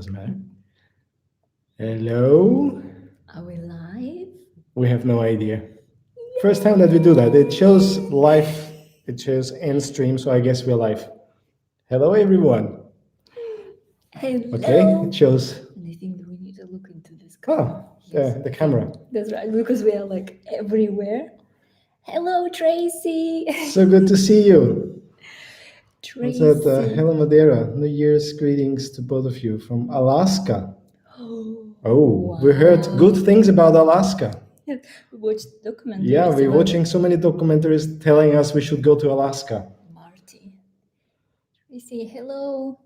doesn't matter. Hello? Are we live? We have no idea. First time that we do that. It shows live, it shows end stream, so I guess we're live. Hello, everyone. Hello. Okay, it shows. And I think we need to look into this camera. The camera. That's right, because we are like everywhere. Hello, Tracy. So good to see you. Tracy. What's that? Hello, Madeira. New Year's greetings to both of you from Alaska. Oh, we heard good things about Alaska. We watched documentaries. Yeah, we're watching so many documentaries telling us we should go to Alaska. Marty. Tracy, hello.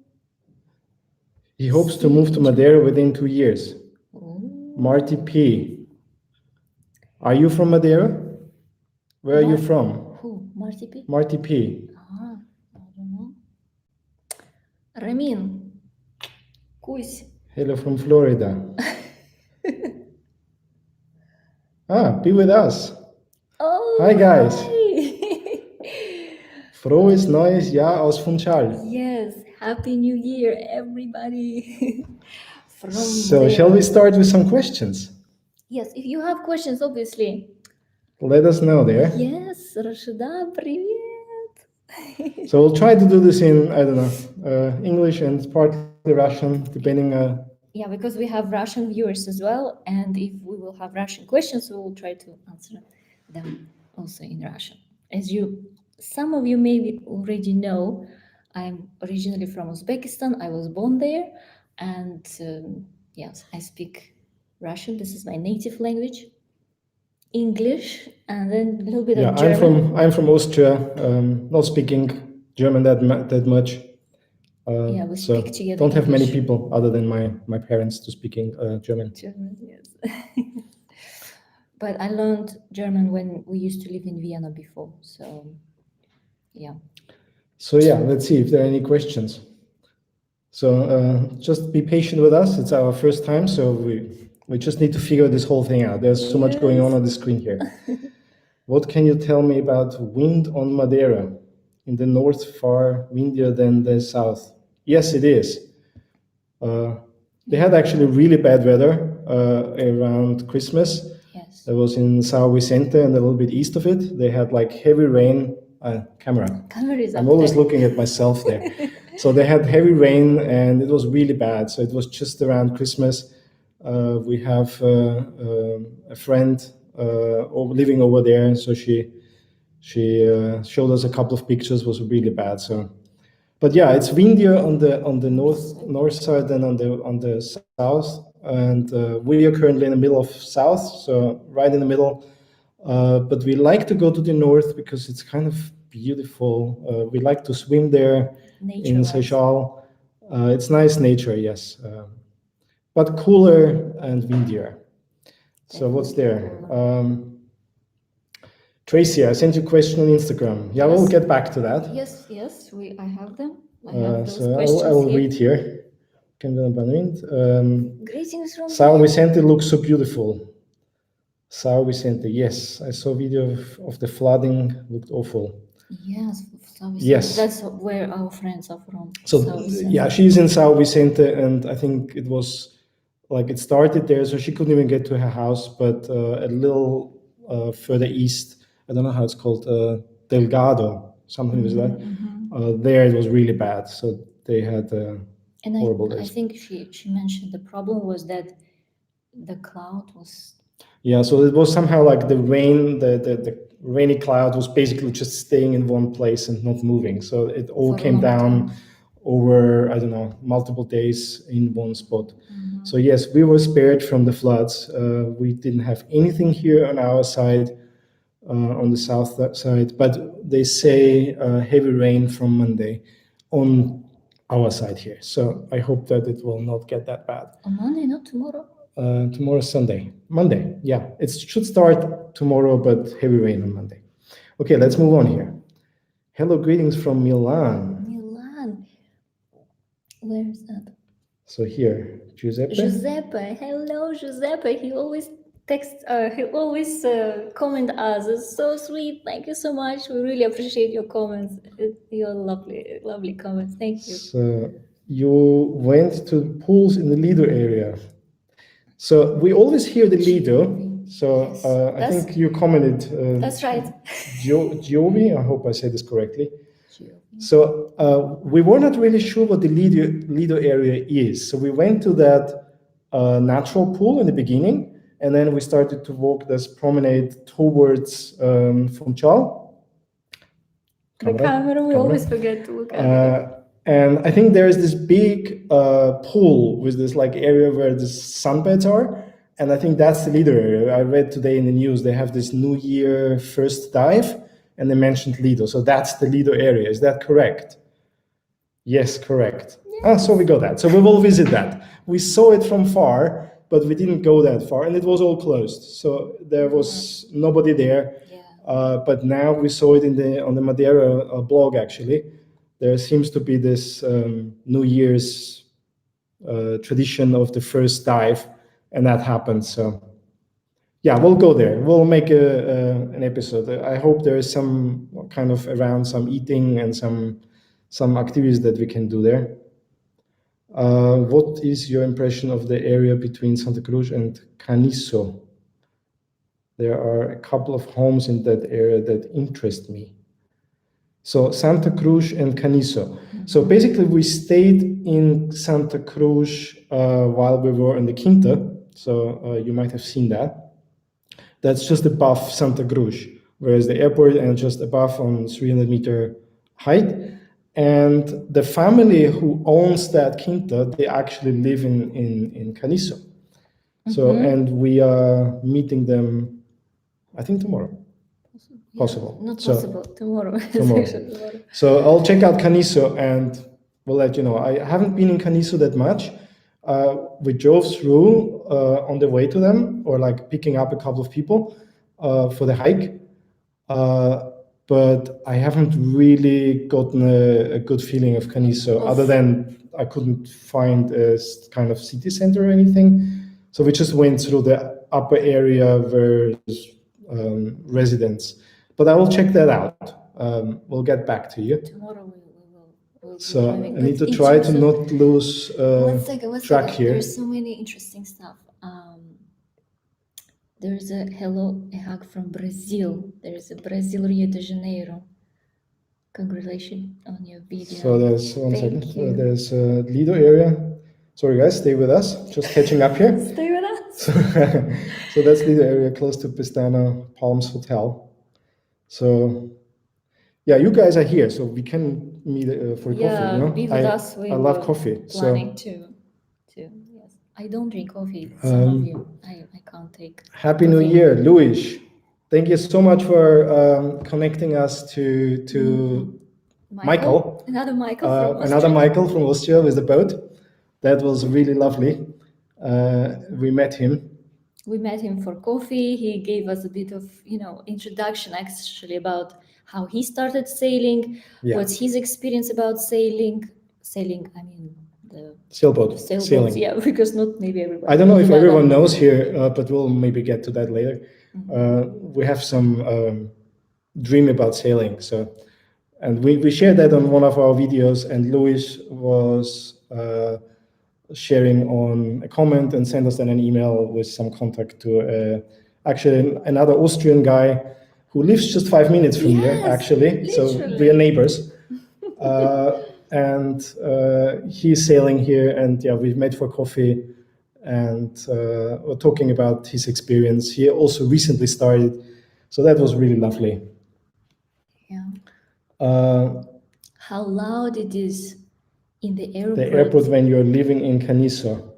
He hopes to move to Madeira within 2 years. Oh. Marty P. Are you from Madeira? Where are you from? Who? Marty P? Marty P. I don't know. Ramin. Kuсь. Hello from Florida. Be with us. Oh, hi guys. Hi. Frohes neues Jahr aus Funchal. Yes, Happy New Year, everybody. So shall we start with some questions? Yes, if you have questions, obviously. Let us know there. Yes, Rashida, привет. So we'll try to do this in, I don't know, English and partly Russian, depending on... Yeah, because we have Russian viewers as well, and if we will have Russian questions, we will try to answer them also in Russian. As some of you maybe already know, I'm originally from Uzbekistan. I was born there, and yes, I speak Russian. This is my native language. English, and then a little bit of German. I'm from Austria, not speaking German that much. Yeah, we speak together. Don't have many people other than my parents to speaking German. German, yes. But I learned German when we used to live in Vienna before, so yeah. So yeah, let's see if there are any questions. So just be patient with us. It's our first time, so we just need to figure this whole thing out. There's so much going on the screen here. What can you tell me about wind on Madeira? In the north, far windier than the south. Yes, it is. They had actually really bad weather around Christmas. Yes. That was in São Vicente and a little bit east of it. They had like heavy rain. Camera. I'm always looking at myself there. So they had heavy rain and it was really bad. So it was just around Christmas. We have a friend living over there. So she showed us a couple of pictures. It was really bad. So, but yeah, it's windier on the north side than on the south. And we are currently in the middle of south, so right in the middle. But we like to go to the north because it's kind of beautiful. We like to swim there in Seychelles. It's nice nature, yes, but cooler and windier. So what's there? Tracy, I sent you a question on Instagram. Yeah, yes. We'll get back to that. Yes, I have them. I have those so questions I will here. read here. Greetings from São Vicente looks so beautiful. São Vicente, yes. I saw a video of the flooding, looked awful. Yes, São Vicente. Yes. That's where our friends are from. So, yeah, she's in São Vicente, and I think it was, like, it started there, so she couldn't even get to her house, but a little further east, I don't know how it's called, Delgado, something like that. Mm-hmm. There it was really bad, so they had horrible days. I think she mentioned the problem was that the cloud was... Yeah, so it was somehow like the rain, the rainy cloud was basically just staying in one place and not moving. So it all came down over, I don't know, multiple days in one spot. Mm-hmm. So yes, we were spared from the floods. We didn't have anything here on our side, on the south side, but they say heavy rain from Monday on our side here. So I hope that it will not get that bad. On Monday, not tomorrow? Tomorrow, Sunday. Monday, yeah. It should start tomorrow, but heavy rain on Monday. Okay, let's move on here. Hello, greetings from Milan. Milan. Where is that? So here, Giuseppe. Giuseppe. Hello, Giuseppe. He always comment us. It's so sweet. Thank you so much. We really appreciate your comments. Your lovely comments. Thank you. So you went to pools in the Lido area. So we always hear the Lido. So I think you commented. That's right. Giovi, I hope I said this correctly. So we were not really sure what the Lido area is. So we went to that natural pool in the beginning, and then we started to walk this promenade towards Funchal. The camera, we always forget to look at it. And I think there is this big pool with this like area where the sunbeds are. And I think that's the Lido area. I read today in the news, they have this New Year first dive, and they mentioned Lido. So that's the Lido area. Is that correct? Yes, correct. Yes. So we got that. So we will visit that. We saw it from far, but we didn't go that far, and it was all closed. So there was nobody there. Yeah. But now we saw it on the Madeira blog, actually. There seems to be this New Year's tradition of the first dive, and that happened. So yeah, we'll go there. We'll make an episode. I hope there is some kind of around some eating and some activities that we can do there. What is your impression of the area between Santa Cruz and Canizo? There are a couple of homes in that area that interest me. So Santa Cruz and Canizo. So basically we stayed in Santa Cruz while we were in the Quinta. So you might have seen that. That's just above Santa Cruz, whereas the airport and just above on 300-meter height. And the family who owns that Quinta, they actually live in Canizo. So, and we are meeting them, I think tomorrow. Possible. Not possible. Tomorrow. So I'll check out Canizo and we'll let you know. I haven't been in Canizo that much. We drove through on the way to them, or like picking up a couple of people for the hike. But I haven't really gotten a good feeling of Canizo, other than I couldn't find a kind of city center or anything. So we just went through the upper area where there's residents. But I will check that out. We'll get back to you. Tomorrow we'll so I need to try to not lose track here. There's so many interesting stuff. There's a hug from Brazil. There's a Brazil, Rio de Janeiro. Congratulations on your video. So there's one second. There's a Lido area. Sorry guys, stay with us. Just catching up here. Stay with us. So that's Lido area close to Pestana Palms Hotel. So yeah, you guys are here, so we can meet for coffee. You know? Be with us. I love coffee. Planning to yes. I don't drink coffee. Some of you, I can't take. Happy New Year, Luis. Thank you so much for connecting us to Michael. Another Michael from Austria. Another Michael from Austria with the boat. That was really lovely. We met him. We met him for coffee. He gave us a bit of, introduction actually about how he started sailing, what's his experience about sailing. Sailing, I mean the sailboat. Sailboats, yeah, because not maybe everybody. I don't know if everyone knows here, but we'll maybe get to that later. We have some dream about sailing, and we shared that on one of our videos, and Luis was sharing on a comment and sent us then an email with some contact to actually another Austrian guy who lives just 5 minutes from here, actually. Literally. So we are neighbors. And he's sailing here, and we've met for coffee, and we're talking about his experience. He also recently started, so that was really lovely. Yeah. How loud it is in the airport. The airport when you're living in Canizo.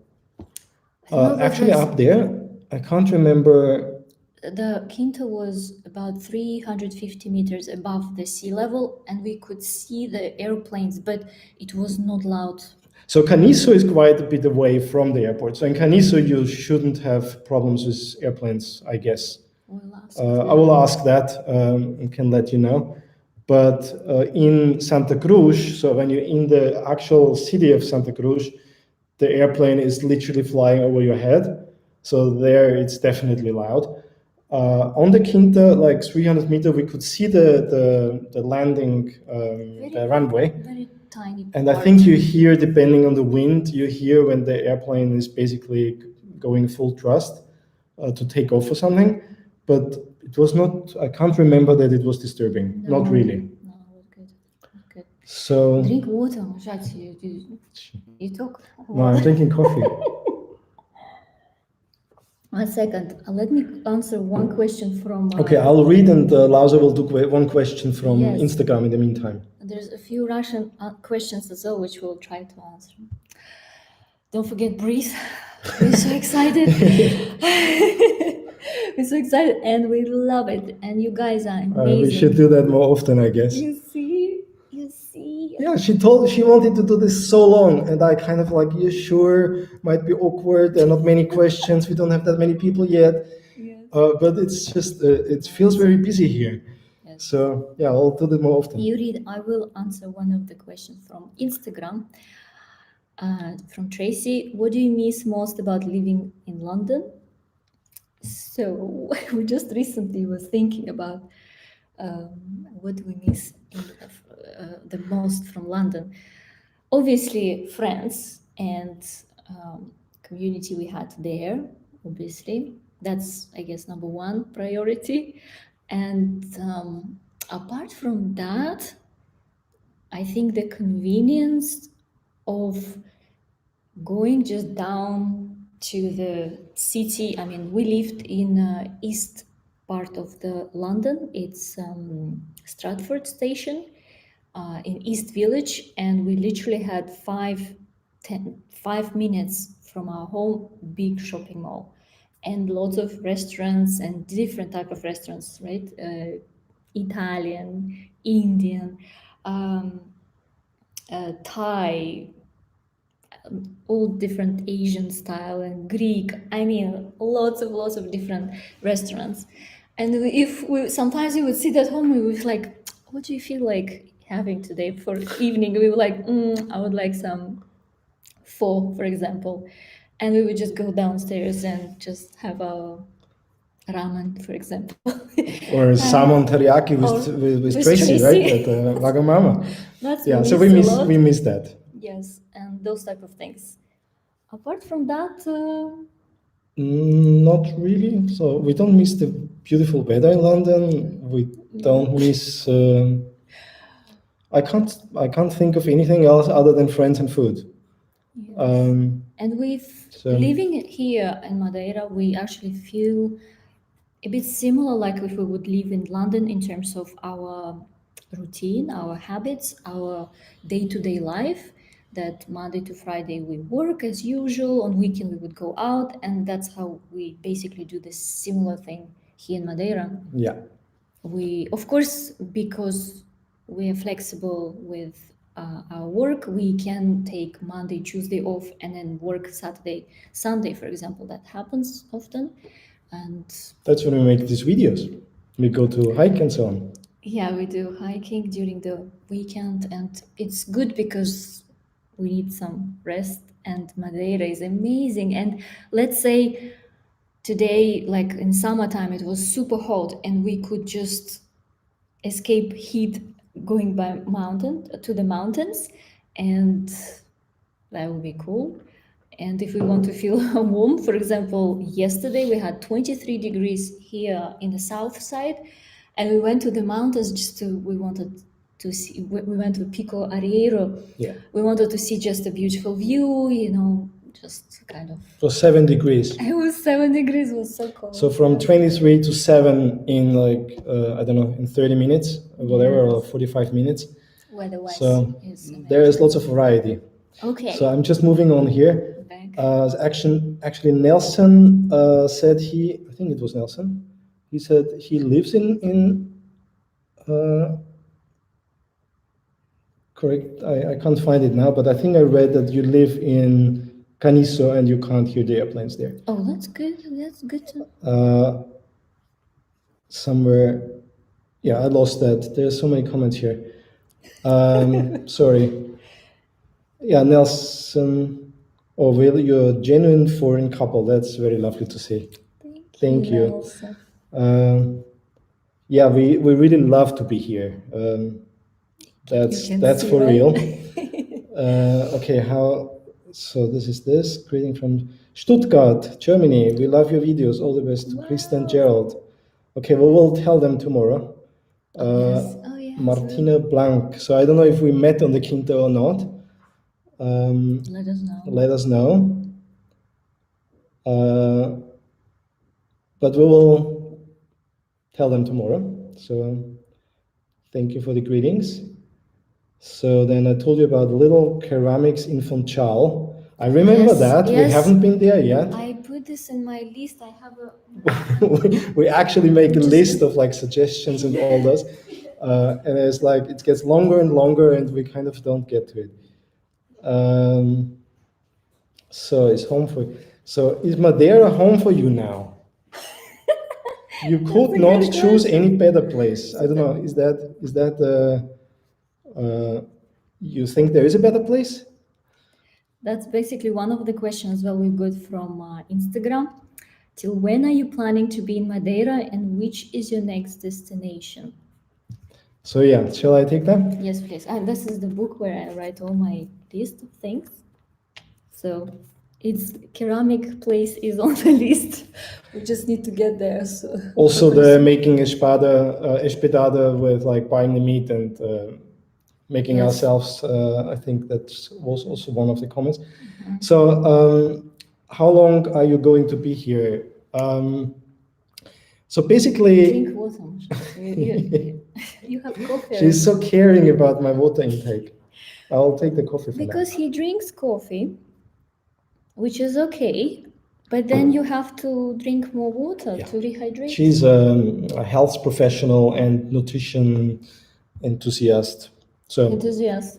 Actually, up there, I can't remember. The Quinta was about 350 meters above the sea level, and we could see the airplanes, but it was not loud. So Canizo is quite a bit away from the airport. So in Canizo, you shouldn't have problems with airplanes, I guess. I will ask that and can let you know. But in Santa Cruz, so when you're in the actual city of Santa Cruz, the airplane is literally flying over your head. So there it's definitely loud. On the Quinta, like 300 meter, we could see the landing, the runway. Very tiny part. And I think you hear, depending on the wind, you hear when the airplane is basically going full thrust to take off or something. But it was not, I can't remember that it was disturbing. No, not really. No, it was good. Good. So. Drink water, you talk. No, I'm drinking coffee. 1 second. Let me answer one question from. Okay, I'll read, and Lauza will do one question from Yes. Instagram in the meantime. There's a few Russian questions as well, which we'll try to answer. Don't forget, breathe. We're so excited. We're so excited, and we love it. And you guys are amazing. We should do that more often, I guess. You see. Yeah, she wanted to do this so long, and I kind of like, you sure? Might be awkward. There are not many questions. We don't have that many people yet. Yes. But it's just, it feels very busy here. Yes. So yeah, I'll do that more often. You read. I will answer one of the questions from Instagram. From Tracy, what do you miss most about living in London? So we just recently was thinking about what do we miss the most from London. Obviously, friends and community we had there, obviously. That's, I guess, number one priority. And apart from that, I think the convenience of going just down to the city. I mean, we lived in east part of the London. It's Stratford station in East Village, and we literally had 5 minutes from our home, big shopping mall, and lots of restaurants and different type of restaurants, right? Italian, Indian, Thai, all different Asian style and Greek. I mean, lots of different restaurants. And sometimes we would sit at home, we would like, what do you feel like having today for evening? We were like, I would like some pho, for example. And we would just go downstairs and just have a ramen, for example. Or salmon teriyaki with Tracy, right? At Wagamama. Yeah, so we miss that. Yes, and those type of things. Apart from that, not really. So we don't miss the beautiful weather in London. We don't miss. I can't think of anything else other than friends and food. Yes. And living here in Madeira, we actually feel a bit similar, like if we would live in London in terms of our routine, our habits, our day-to-day life. That Monday to Friday we work as usual, on weekend we would go out, and that's how we basically do this similar thing here in Madeira. Yeah. We, of course, because we are flexible with our work, we can take Monday, Tuesday off and then work Saturday, Sunday, for example. That happens often. And that's when we make these videos. We go to hike and so on. Yeah, we do hiking during the weekend, and it's good because we need some rest, and Madeira is amazing. And let's say today, like in summertime, it was super hot and we could just escape heat going to the mountains, and that would be cool. And if we want to feel warm, for example, yesterday we had 23 degrees here in the south side, and we went to the mountains we wanted to see. We went to Pico Arriero. Yeah. We wanted to see just a beautiful view, just kind of. It was 7 degrees. It was 7 degrees. It was so cold. So from 23 to 7 in I don't know, in 30 minutes, or whatever, or 45 minutes. Weather-wise, so there is lots of variety. Okay. So I'm just moving on here. Actually, Nelson said I think it was Nelson. He said he lives in correct. I can't find it now, but I think I read that you live in Caniso and you can't hear the airplanes there. Oh, that's good. That's good too. Somewhere, yeah, I lost that. There's so many comments here. Sorry. Yeah, Nelson. Oh, really? You're a genuine foreign couple. That's very lovely to see. Thank you. Nelson. Yeah, we really love to be here. That's for real. Okay, so this is this. Greeting from Stuttgart, Germany. We love your videos. All the best to Krista and Gerald. Okay, well, we'll tell them tomorrow. Yes. Martina Blank. So I don't know if we met on the Quinto or not. Let us know. Let us know. But we will tell them tomorrow. So thank you for the greetings. So then I told you about Little Ceramics in Funchal. I remember that. Yes. We haven't been there yet. I put this in my list. I have a. We actually make a list of like suggestions and all those. And it's like it gets longer and longer, and we kind of don't get to it. So it's home for. So is Madeira home for you now? You could not choose any better place. I don't know. Is that you think there is a better place? That's basically one of the questions that we got from Instagram. Till when are you planning to be in Madeira, and which is your next destination? So yeah, shall I take that? Yes, please. And this is the book where I write all my list of things. So its ceramic place is on the list. We just need to get there. So also the making espetada with like buying the meat and making ourselves. I think that was also one of the comments. Mm-hmm. So how long are you going to be here? So basically, drink water. You have coffee. She's so caring about my water intake. I'll take the coffee for because he drinks coffee, which is okay, but then you have to drink more water to rehydrate. She's a health professional and nutrition enthusiast. Yes.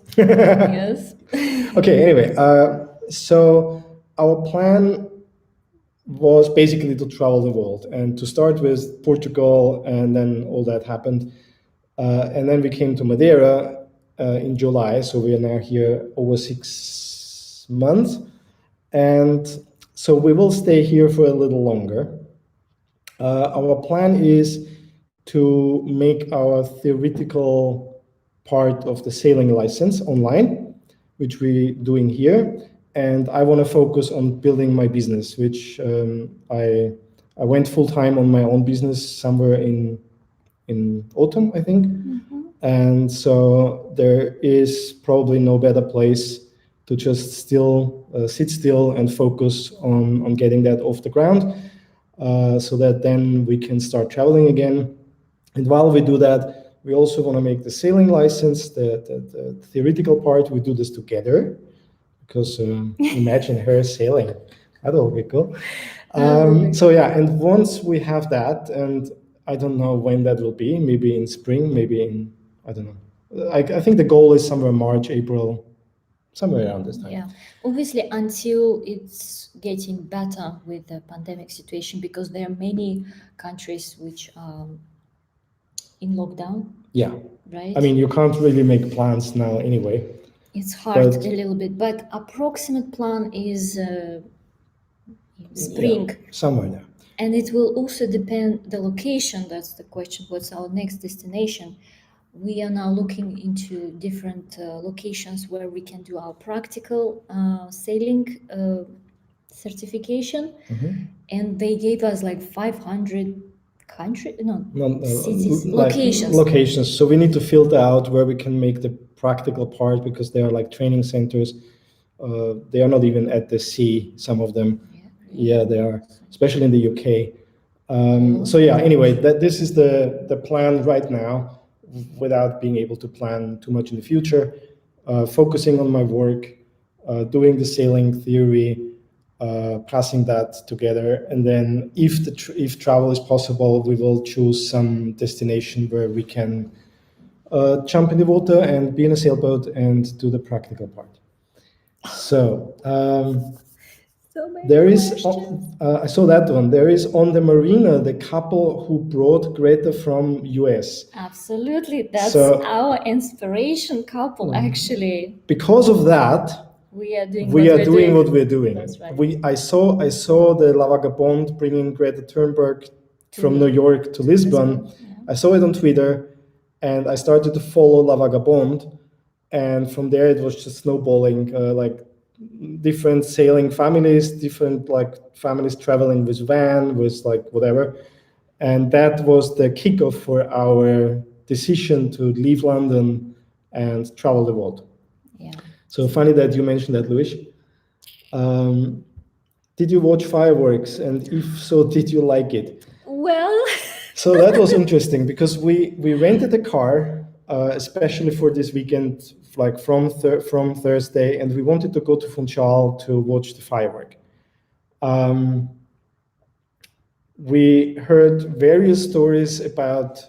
Okay, anyway, so our plan was basically to travel the world and to start with Portugal, and then all that happened. And then we came to Madeira in July, so we are now here over 6 months. And so we will stay here for a little longer. Our plan is to make our theoretical part of the sailing license online, which we're doing here. And I want to focus on building my business, which I went full time on my own business somewhere in autumn, I think. Mm-hmm. And so there is probably no better place to just sit still and focus on getting that off the ground, so that then we can start traveling again. And while we do that, we also want to make the sailing license, the theoretical part. We do this together, because imagine her sailing. That will be cool. So yeah, and once we have that, and I don't know when that will be, maybe in spring, maybe in, I don't know. I think the goal is somewhere March, April, somewhere around this time. Yeah, obviously until it's getting better with the pandemic situation, because there are many countries which are in lockdown. Yeah. Right? I mean, you can't really make plans now anyway. It's hard a little bit, but approximate plan is spring. Yeah, somewhere there. And it will also depend the location. That's the question. What's our next destination? We are now looking into different locations where we can do our practical sailing certification. Mm-hmm. And they gave us like 500 cities, locations. So we need to filter out where we can make the practical part, because they are like training centers. They are not even at the sea, some of them. Yeah, they are, especially in the UK. So yeah, anyway, this is the plan right now, without being able to plan too much in the future. Focusing on my work, doing the sailing theory, passing that together, and then if travel is possible, we will choose some destination where we can jump in the water and be in a sailboat and do the practical part. So there is, I saw that one. There is on the marina the couple who brought Greta from US. Absolutely, that's our inspiration couple, actually. Because of that, we are doing what we're doing. That's right. I saw the La Vagabond bringing Greta Thunberg from New York to Lisbon. Yeah. I saw it on Twitter, and I started to follow La Vagabonde, and from there it was just snowballing, like different sailing families, different like families traveling with van, with like whatever. And that was the kickoff for our decision to leave London and travel the world. Yeah. So funny that you mentioned that, Luis. Did you watch fireworks? And if so, did you like it? Well, so that was interesting because we rented a car, especially for this weekend, like from Thursday, and we wanted to go to Funchal to watch the firework. We heard various stories about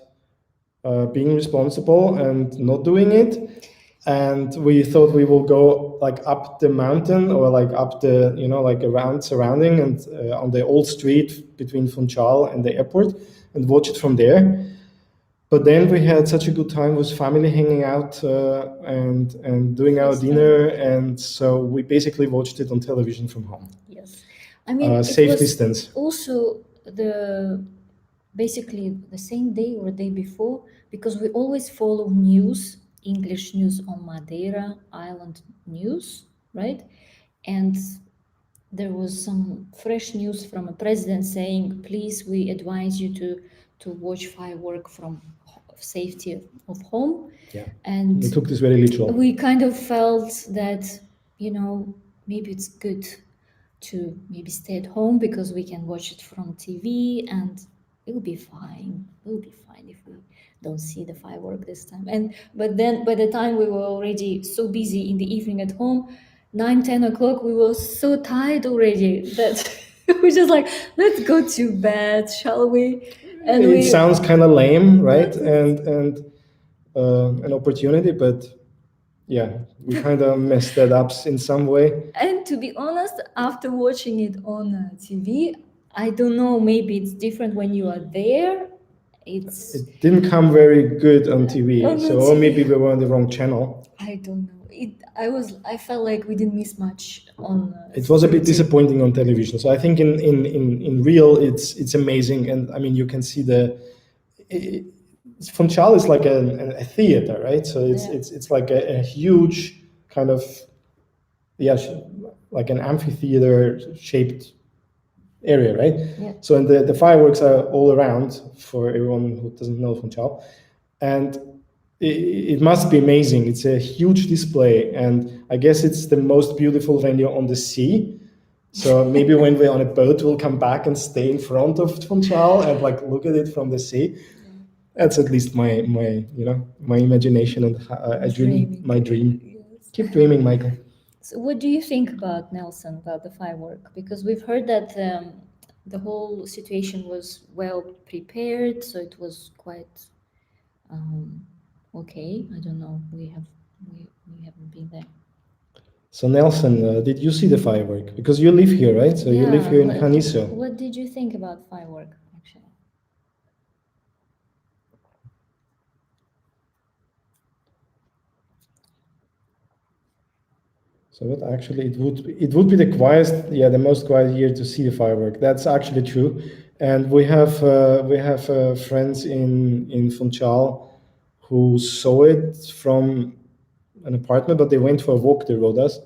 being responsible and not doing it, and we thought we will go like up the mountain or like up the like around surrounding and on the old street between Funchal and the airport and watch it from there. But then we had such a good time with family hanging out and doing our dinner, and so we basically watched it on television from home. Yes, I mean safe distance. Also, basically the same day or day before, because we always follow news, English news on Madeira Island news, right? And there was some fresh news from a president saying, please, we advise you to watch firework from safety of home. Yeah. And we took this very literal. We kind of felt that, maybe it's good to maybe stay at home because we can watch it from TV and it'll be fine. It'll be fine if we don't see the firework this time. But then by the time we were already so busy in the evening at home, 9-10 o'clock, we were so tired already that we just like, let's go to bed, shall we? And it sounds kind of lame, right? And an opportunity, but yeah, we kind of messed that up in some way. And to be honest, after watching it on TV, I don't know, maybe it's different when you are there. It didn't come very good on TV, or maybe we were on the wrong channel. I don't know. I felt like we didn't miss much on. It was a bit disappointing on television. So I think in real, it's amazing, and I mean you can see Funchal is like a theater, right? So it's like a huge kind of like an amphitheater shaped area, right? Yeah. So and the fireworks are all around for everyone who doesn't know Funchal, and it must be amazing. It's a huge display, and I guess it's the most beautiful venue on the sea. So maybe when we're on a boat, we'll come back and stay in front of Funchal and like look at it from the sea. That's at least my imagination and my dream. Yes. Keep dreaming, Michael. So what do you think about Nelson, about the firework? Because we've heard that the whole situation was well prepared, so it was quite okay. I don't know. We haven't been there. So Nelson, did you see the firework? Because you live here, right? So you live here in Canizo. What did you think about firework, actually? So what actually it would be the most quiet year to see the firework. That's actually true, and we have friends in Funchal who saw it from an apartment, but they went for a walk. They wrote us,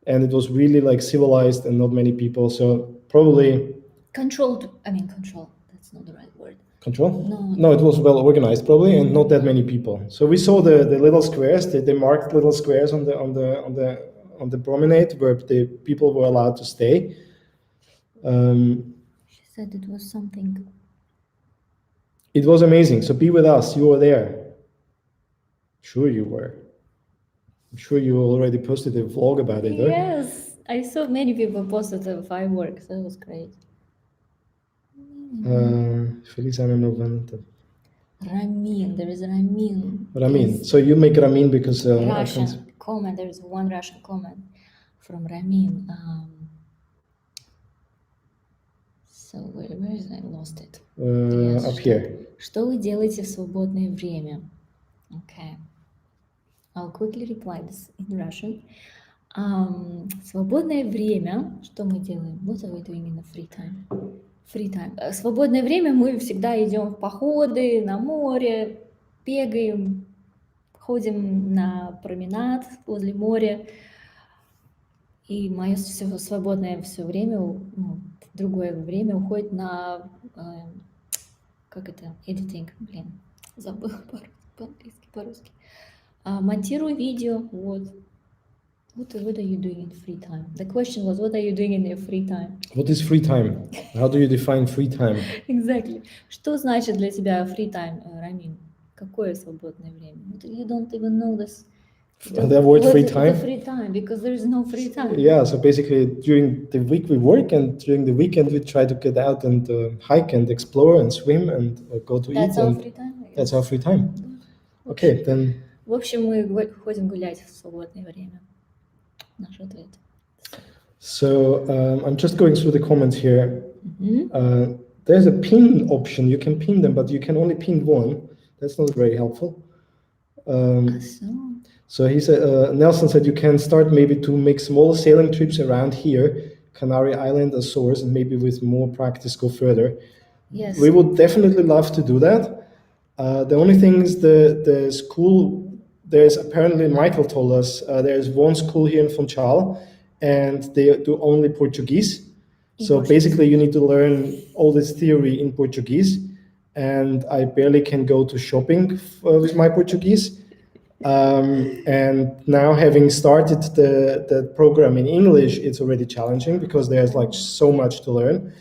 and it was really like civilized and not many people. So probably controlled. I mean, control. That's not the right word. Control? No, it was well organized probably, and not that many people. So we saw the little squares. They marked little squares on the promenade where the people were allowed to stay. She said it was something. It was amazing. So be with us. You were there. Sure you were. I'm sure you already posted a vlog about it, right? Yes, I saw many people posted the fireworks. That was great. Feliz Año Nuevo. Ramin, there is Ramin. Ramin. So you make Ramin because Russian comment. There is one Russian comment from Ramin. So where is I lost it? Up here. Что вы делаете в свободное время? Okay. I'll quickly reply this in Russian. Свободное время. Что мы делаем? What are we doing in the free time? Free time. Свободное время мы всегда идем в походы на море, бегаем, ходим на променад возле моря. И мое свободное все время, ну, другое время уходит на, как это, editing, блин, забыла по-английски, по-русски. Монтирую видео, вот. What are you doing in free time? The question was, what are you doing in your free time? What is free time? How do you define free time? Exactly. Что значит для тебя free time, Рамин? Какое свободное время? You don't even know this. The word free time? The free time, because there is no free time. Yeah, so basically during the week we work, and during the weekend we try to get out and hike and explore and swim and go to That's eat. Our and free time, I guess. That's our free time. Okay, then. В общем, мы ходим гулять в свободное время. Наш ответ. So I'm just going through the comments here. There's a pin option. You can pin them, but you can only pin one. That's not very helpful. So he said, Nelson said you can start maybe to make smaller sailing trips around here, Canary Island, Azores, and maybe with more practice go further. Yes. We would definitely love to do that. The only thing is the school, there's apparently, Michael told us, there's one school here in Funchal, and they do only Portuguese. So basically you need to learn all this theory in Portuguese, and I barely can go to shopping with my Portuguese. And now having started the program in English, it's already challenging because there's like so much to learn.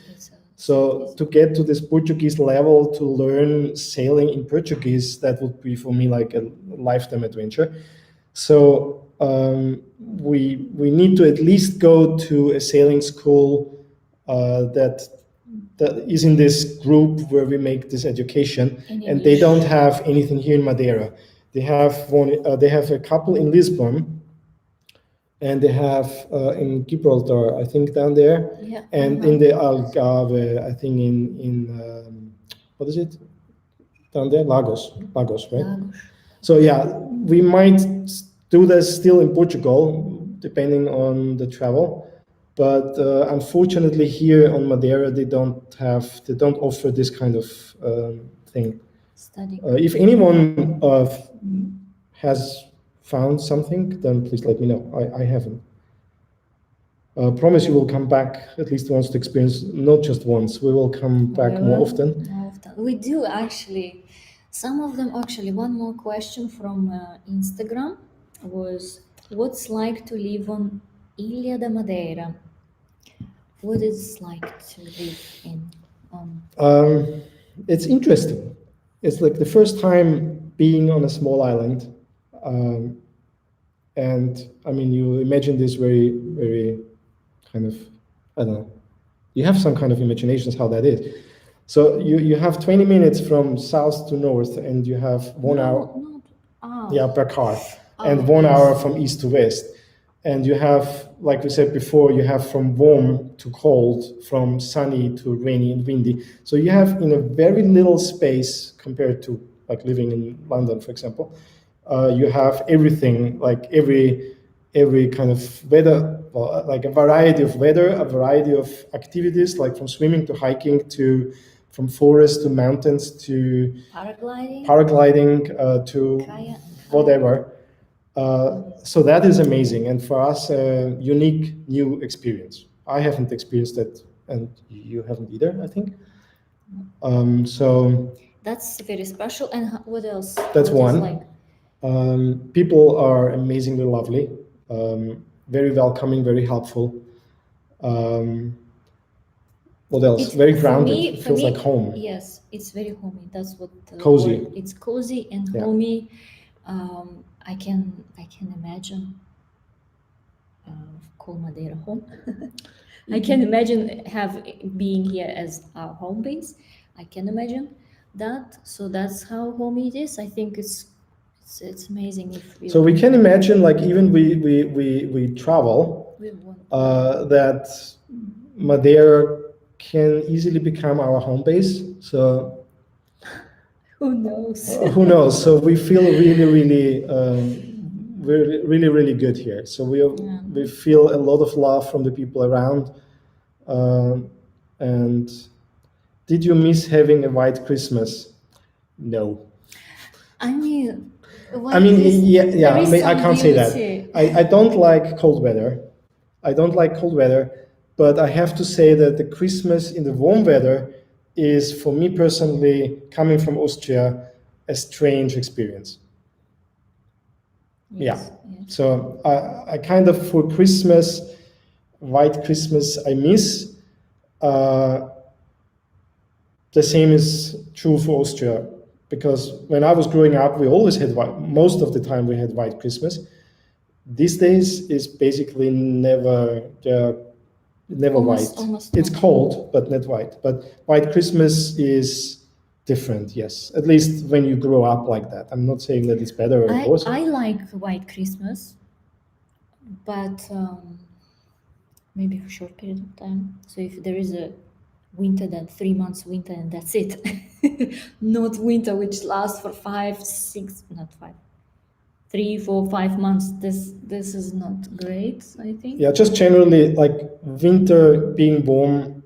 So to get to this Portuguese level, to learn sailing in Portuguese, that would be for me like a lifetime adventure. So we need to at least go to a sailing school that is in this group where we make this education, and they don't have anything here in Madeira. They have one. They have a couple in Lisbon, and they have in Gibraltar, I think, down there, and in the Algarve, I think in what is it down there? Lagos, right? Lagos. So yeah, we might do this still in Portugal, depending on the travel. But unfortunately, here on Madeira, they don't offer this kind of thing. Study. If anyone has found something, then please let me know. I haven't. Promise you will come back at least once to experience, not just once. We will come back more often. We do actually. Some of them actually. One more question from Instagram was, what's like to live on Ilha da Madeira? What is like to live in? It's interesting. It's like the first time being on a small island. And I mean, you imagine this very, very kind of, I don't know, you have some kind of imaginations how that is. So you have 20 minutes from south to north, and you have 1 hour per car, and 1 hour from east to west. And you have, like we said before, you have from warm to cold, from sunny to rainy and windy. So you have in a very little space compared to like living in London, for example, you have everything, like every kind of weather, like a variety of weather, a variety of activities, like from swimming to hiking to from forest to mountains to paragliding to whatever. So that is amazing, and for us, a unique new experience. I haven't experienced that, and you haven't either, I think. So that's very special. And what else? That's one. People are amazingly lovely, very welcoming, very helpful. What else? Very grounded. It feels like home. Yes, it's very homey. That's what. Cozy. It's cozy and homey. I can imagine call Madeira home. I can imagine being here as our home base. I can imagine that. So that's how homey it is. I think it's amazing if we. So we can imagine, like, even we travel, that Madeira can easily become our home base. So. Who knows? Who knows? So we feel really good here. So we feel a lot of love from the people around, and Did you miss having a white Christmas? No. I mean, I can't say that. I don't like cold weather. I don't like cold weather, but I have to say that the Christmas in the warm weather is, for me personally, coming from Austria, a strange experience. Yes. So I kind of, for Christmas, white Christmas, I miss. The same is true for Austria, because when I was growing up, we always had white, most of the time we had white Christmas. These days is basically never white. It's cold, but not white. But white Christmas is different, yes. At least when you grow up like that. I'm not saying that it's better or worse. I like white Christmas, but maybe for a short period of time. So if there is a winter, then 3 months winter, and that's it. Not winter which lasts for 3, 4, 5 months. This is not great, I think. Yeah, just generally, like winter being warm,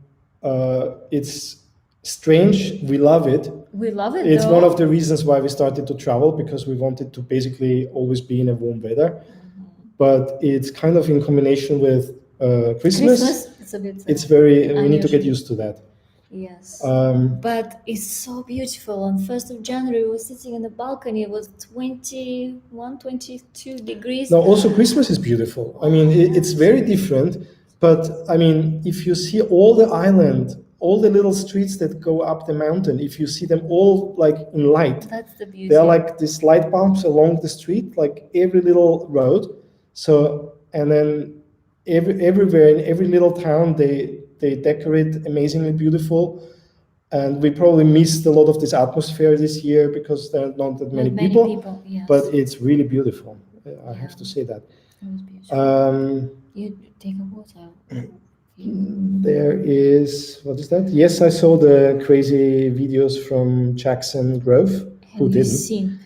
it's strange. We love it. We love it. It's one of the reasons why we started to travel, because we wanted to basically always be in a warm weather. But it's kind of in combination with Christmas. It's a bit. It's very. We need to get used to that. Yes. But it's so beautiful. On 1st of January, we were sitting in the balcony. It was 21, 22 degrees. No, also Christmas is beautiful. I mean, it's very different. But I mean, if you see all the island, all the little streets that go up the mountain, if you see them all like in light, that's the beauty. There are like these light bulbs along the street, like every little road. So, and then everywhere in every little town, they decorate amazingly beautiful. And we probably missed a lot of this atmosphere this year because there are not that many people. Yes. But it's really beautiful. I have to say that. It was beautiful. You take a water. There is, what is that? Yes, I saw the crazy videos from Jackson Grove. Have you seen?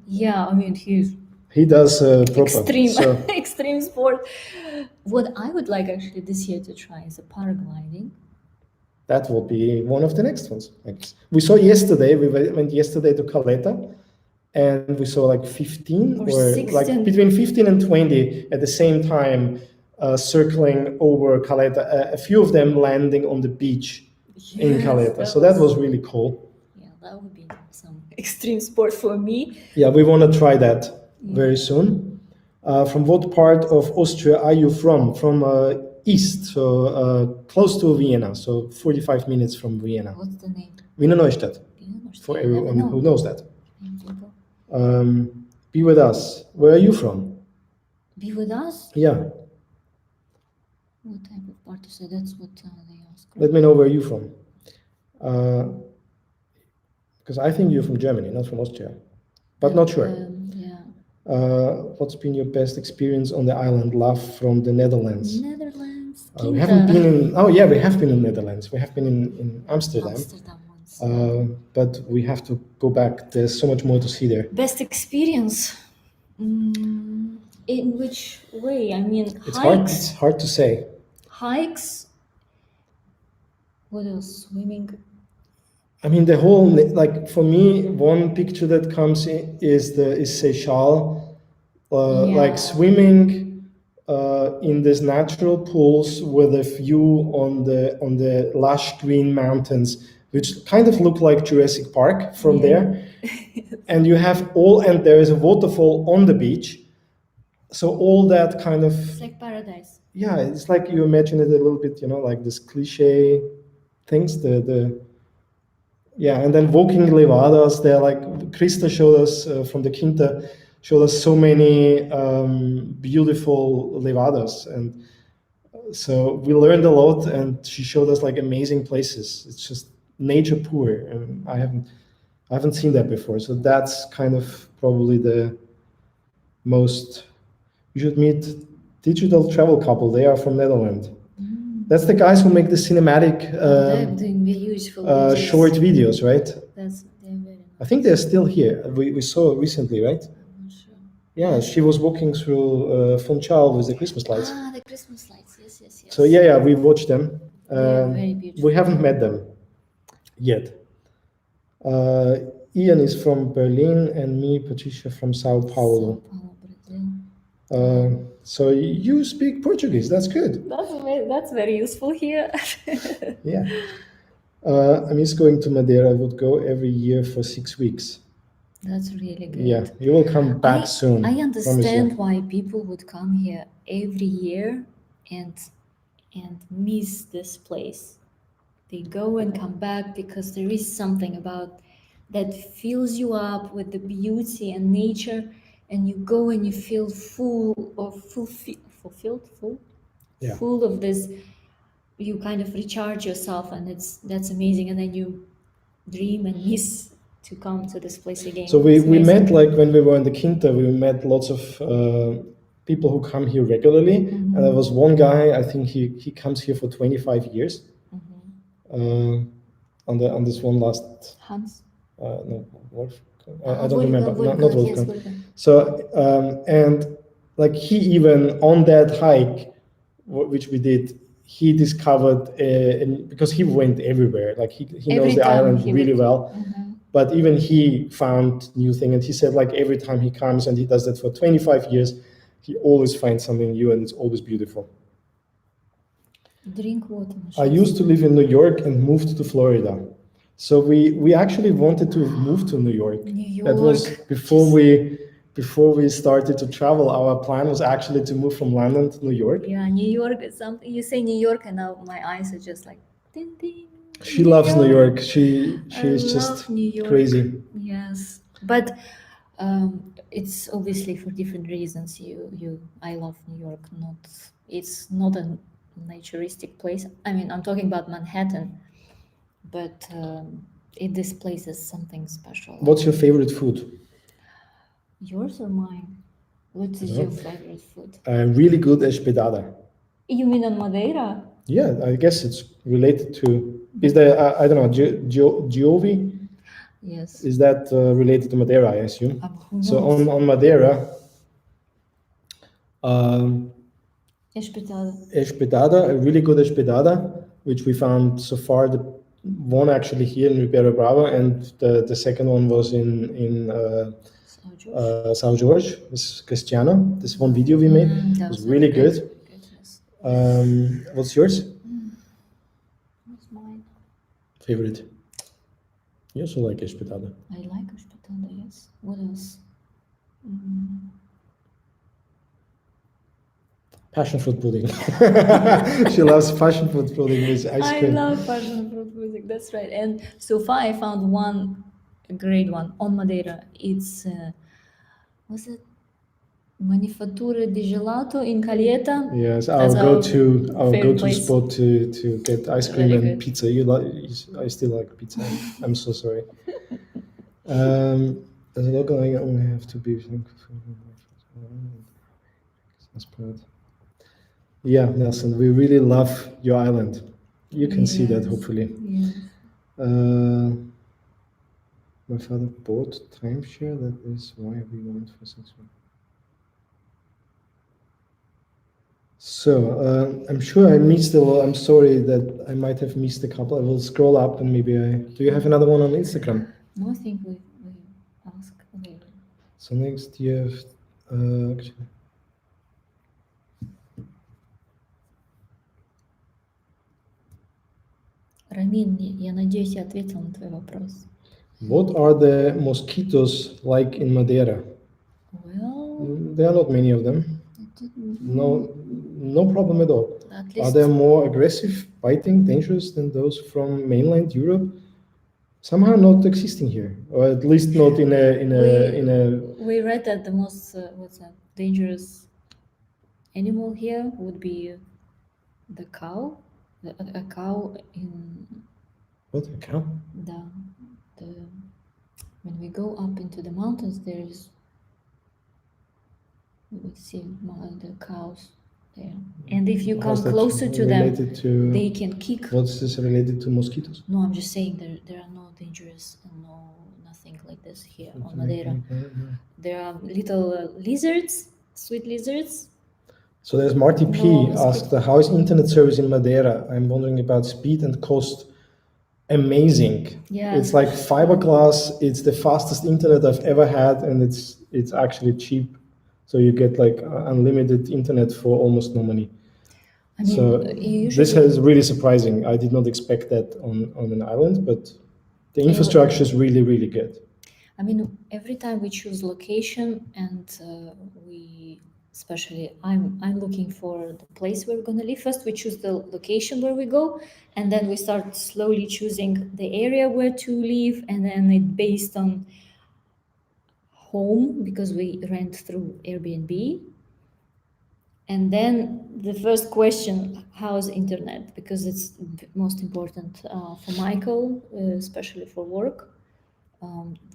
Yeah, I mean, he does proper extreme sport. What I would like actually this year to try is a paragliding. That will be one of the next ones. We saw yesterday, we went yesterday to Caleta, and we saw like 15 or 16. Like between 15 and 20 at the same time circling over Caleta, a few of them landing on the beach in Caleta. So that was really cool. Yeah, that would be some extreme sport for me. Yeah, we want to try that very soon. From what part of Austria are you from? From east, so close to Vienna, so 45 minutes from Vienna. What's the name? Wiener Neustadt, for everyone who knows that. Be with us. Where are you from? Be with us? Yeah. What type of party? So that's what they ask. Let me know where you're from. Because I think you're from Germany, not from Austria. But not sure. What's been your best experience on the island? Love from the Netherlands. Netherlands. We haven't been in. Oh yeah, we have been in Netherlands. We have been in Amsterdam. Amsterdam once. But we have to go back. There's so much more to see there. Best experience. In which way? I mean, it's hikes. It's hard to say. Hikes. What else? Swimming. I mean, the whole, like, for me, one picture that comes in is Seychelles, like swimming in these natural pools with a view on the lush green mountains, which kind of look like Jurassic Park from there. And you have and there is a waterfall on the beach. So all that kind of... It's like paradise. Yeah, it's like you imagine it a little bit, like this cliche things, and then walking levadas, they're like, Krista showed us from the Quinta, showed us so many beautiful levadas. And so we learned a lot, and she showed us like amazing places. It's just nature pure. And I haven't seen that before. So that's kind of probably the most, you should meet Digital Travel Couple. They are from Netherlands. That's the guys who make the cinematic they're doing beautiful short videos, right? They're very nice. I think they're still here. We saw recently, right? I'm not sure. Yeah, she was walking through Funchal with the Christmas lights. The Christmas lights, yes. So we watched them. Very beautiful. We haven't met them. yet. Ian is from Berlin, and me, Patricia, from Sao Paulo. Brazil. So you speak Portuguese. That's good. That's very useful here. Yeah. I miss going to Madeira. I would go every year for 6 weeks. That's really good. Yeah, you will come back soon. I understand why people would come here every year and miss this place. They go and come back because there is something about that fills you up with the beauty and nature, and you go and you feel full of this. You kind of recharge yourself, and that's amazing. And then you dream and miss to come to this place again. So we met, like when we were in the Quinta, we met lots of people who come here regularly. And there was one guy, I think he comes here for 25 years. On this one last Hans? No, Wolf. I don't remember. Not Wolfgang. Yes, so and like he even on that hike, which we did, he discovered because he went everywhere. Like he knows the island really well. But even he found new thing, and he said like every time he comes, and he does that for 25 years, he always finds something new, and it's always beautiful. Drink water. I used to live in New York and moved to Florida. So we actually wanted to move to New York. That was before we started to travel. Our plan was actually to move from London to New York. Yeah, New York is something. You say New York, and now my eyes are just like ding ding. She loves New York. She's just crazy. Yes, but it's obviously for different reasons. I love New York. It's not a naturistic place. I mean, I'm talking about Manhattan, but this place is something special. What's your favorite food? Yours or mine? What is your favorite food? Really good espetada. You mean on Madeira? Yeah, I guess it's related to. Is there I don't know Giovi? Yes. Is that related to Madeira? I assume. So on Madeira. Espetada, a really good espetada, which we found so far. The one actually here in Ribeira Brava, and the second one was in São Jorge, with Cristiano. This one video we made was really good. What's yours? What's mine? Favorite? You also like espetada. I like espetada, yes. What else? Passion fruit pudding. She loves passion fruit pudding with ice cream. I love passion fruit pudding, that's right. And so far I found a great one on Madeira. It's, was it Manifattura di Gelato in Calheta? Yes, I'll go to spot to get ice cream really and good. Pizza. I still like pizza. I'm so sorry. As a local, I only have to be. Yeah, Nelson, we really love your island. You can see that, hopefully. Yes. My father bought timeshare. That is why we went for 6 months. So I'm sure I missed a lot. I'm sorry that I might have missed a couple. I will scroll up and maybe do you have another one on Instagram? No, I think we ask later. So next you have actually. Рамин, я надеюсь, я ответила на твой вопрос. What are the mosquitoes like in Madeira? Well, there are not many of them. No problem at all. Are they more aggressive, biting, dangerous than those from mainland Europe? Somehow not existing here, or at least not in a. We read that the most dangerous animal here would be the cow. A cow in. What, a cow? When we go up into the mountains, we see the cows there. And if you come closer to them, they can kick. What's this related to mosquitoes? No, I'm just saying there are no dangerous and nothing like this here on Madeira. There are little lizards, sweet lizards. So there's Marty P. asked, how is internet service in Madeira? I'm wondering about speed and cost. amazing. Yeah, it's like fiberglass. It's the fastest internet I've ever had, and it's actually cheap. So you get like unlimited internet for almost no money. I mean, So this is really surprising. I did not expect that on an island, but the infrastructure is really, really good. I mean, every time we choose location, and we, especially I'm looking for the place where we're gonna live. First, we choose the location where we go, and then we start slowly choosing the area where to live, and then it based on home because we rent through Airbnb. And then the first question, how's internet? Because it's most important for Michael, especially for work.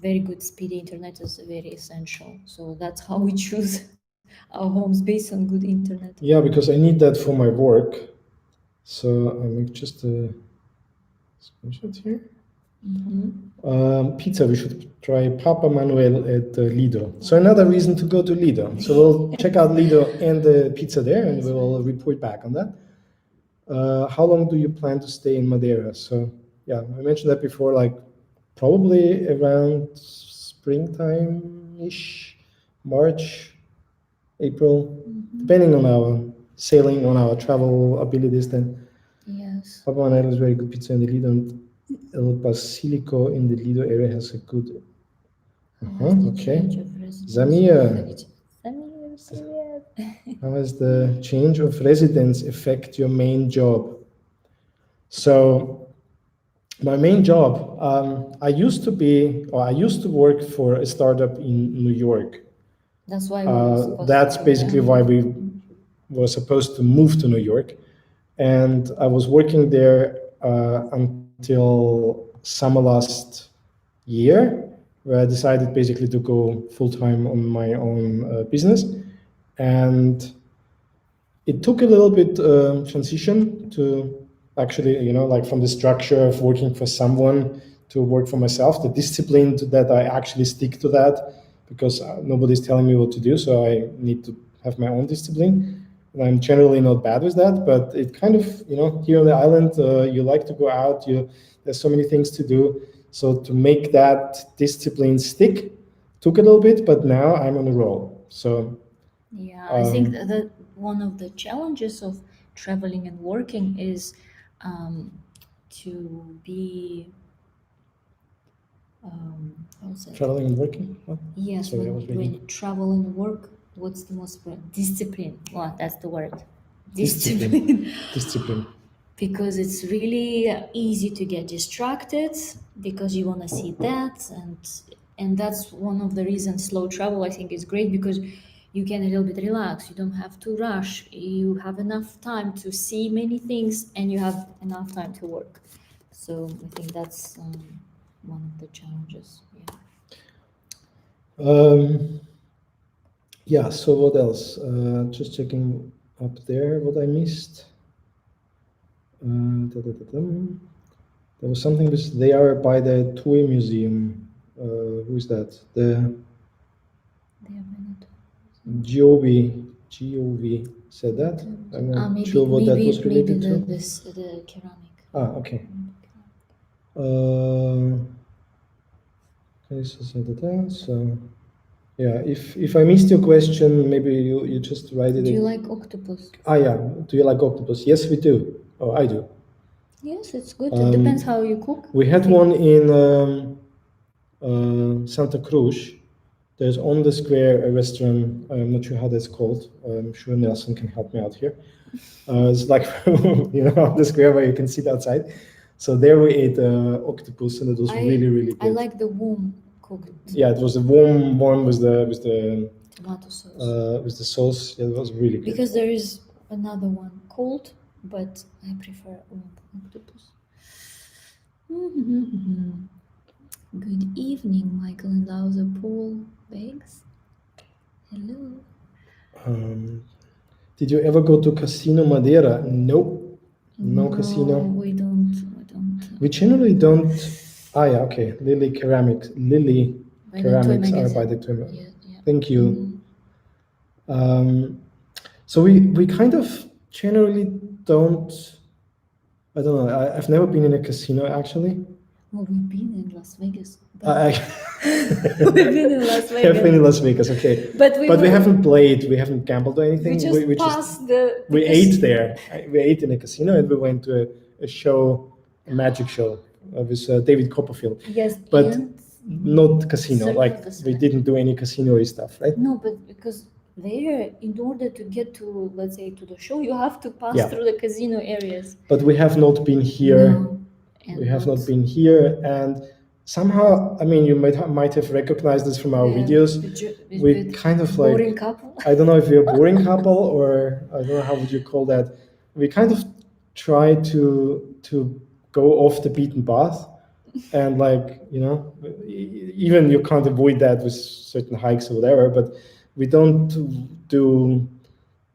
Very good speedy internet is very essential. So that's how we choose our homes, based on good internet. Yeah, because I need that for my work. So I make just a screenshot here. Pizza, we should try Papa Manuel at Lido. So another reason to go to Lido. So we'll check out Lido and the pizza there, and we'll report back on that. How long do you plan to stay in Madeira? So yeah, I mentioned that before, like probably around springtime-ish, March, April, depending on our sailing, on our travel abilities. Then Yes. Papa Manuel is very good pizza in the Lido, and El Basilico in the Lido area has a good. Okay. Zamir, how has the change of residence affect your main job? So my main job, I used to work for a startup in New York. That's why That's basically why we were supposed to move to New York. And I was working there until summer last year, where I decided basically to go full-time on my own business. And it took a little bit transition to actually, like from the structure of working for someone to work for myself, the discipline that I actually stick to that, because nobody's telling me what to do, so I need to have my own discipline. And I'm generally not bad with that, but it kind of, here on the island, you like to go out, there's so many things to do. So to make that discipline stick took a little bit, but now I'm on a roll. So yeah, I think that one of the challenges of traveling and working is to be traveling and working. What? Yes, Sorry, when you travel and work, what's the most discipline? Well, that's the word. Discipline. Discipline. Because it's really easy to get distracted because you want to see that, and that's one of the reasons slow travel I think is great, because you can a little bit relax. You don't have to rush. You have enough time to see many things, and you have enough time to work. So I think that's one of the challenges. Yeah. So what else? Just checking up there what I missed. There was something which they are by the toy museum. Who is that? The Gov said that. I'm not sure what that was related to. The ceramic. Okay. So yeah, if I missed your question, maybe you just write it. Do you like octopus? Yeah. Do you like octopus? Yes, we do. Oh, I do. Yes, it's good. It depends how you cook. We had one in Santa Cruz. There's on the square a restaurant. I'm not sure how that's called. I'm sure Nelson can help me out here. It's like on the square where you can sit outside. So there we ate octopus, and it was really, really good. I like the warm cooked. Yeah, it was a warm with the tomato sauce. With the sauce. Yeah, it was really good. Because there is another one cold, but I prefer octopus. Good evening, Michael and Lauser Paul Beggs. Hello. Did you ever go to Casino Madeira? Nope. No casino. We don't. We generally don't. Yeah, okay. Lily Ceramics are by the toy. Yeah. Thank you. So we kind of generally don't I don't know. I've never been in a casino actually. Well, we've been in Las Vegas. We've been in Las Vegas. Have been in Las Vegas, okay. But we haven't played. We haven't gambled or anything. We just passed the. We ate there. We ate in a casino and we went to a show, a magic show with David Copperfield. Yes, but not casino. Like we didn't do any casino-y stuff, right? No, but because there, in order to get to, let's say, to the show, you have to pass through the casino areas. But we have not been here. No, we have not been here, and somehow, I mean, you might have recognized this from our videos. We kind of like boring couple. I don't know if we're a boring couple or I don't know how would you call that. We kind of try to go off the beaten path, and like even you can't avoid that with certain hikes or whatever. But we don't do.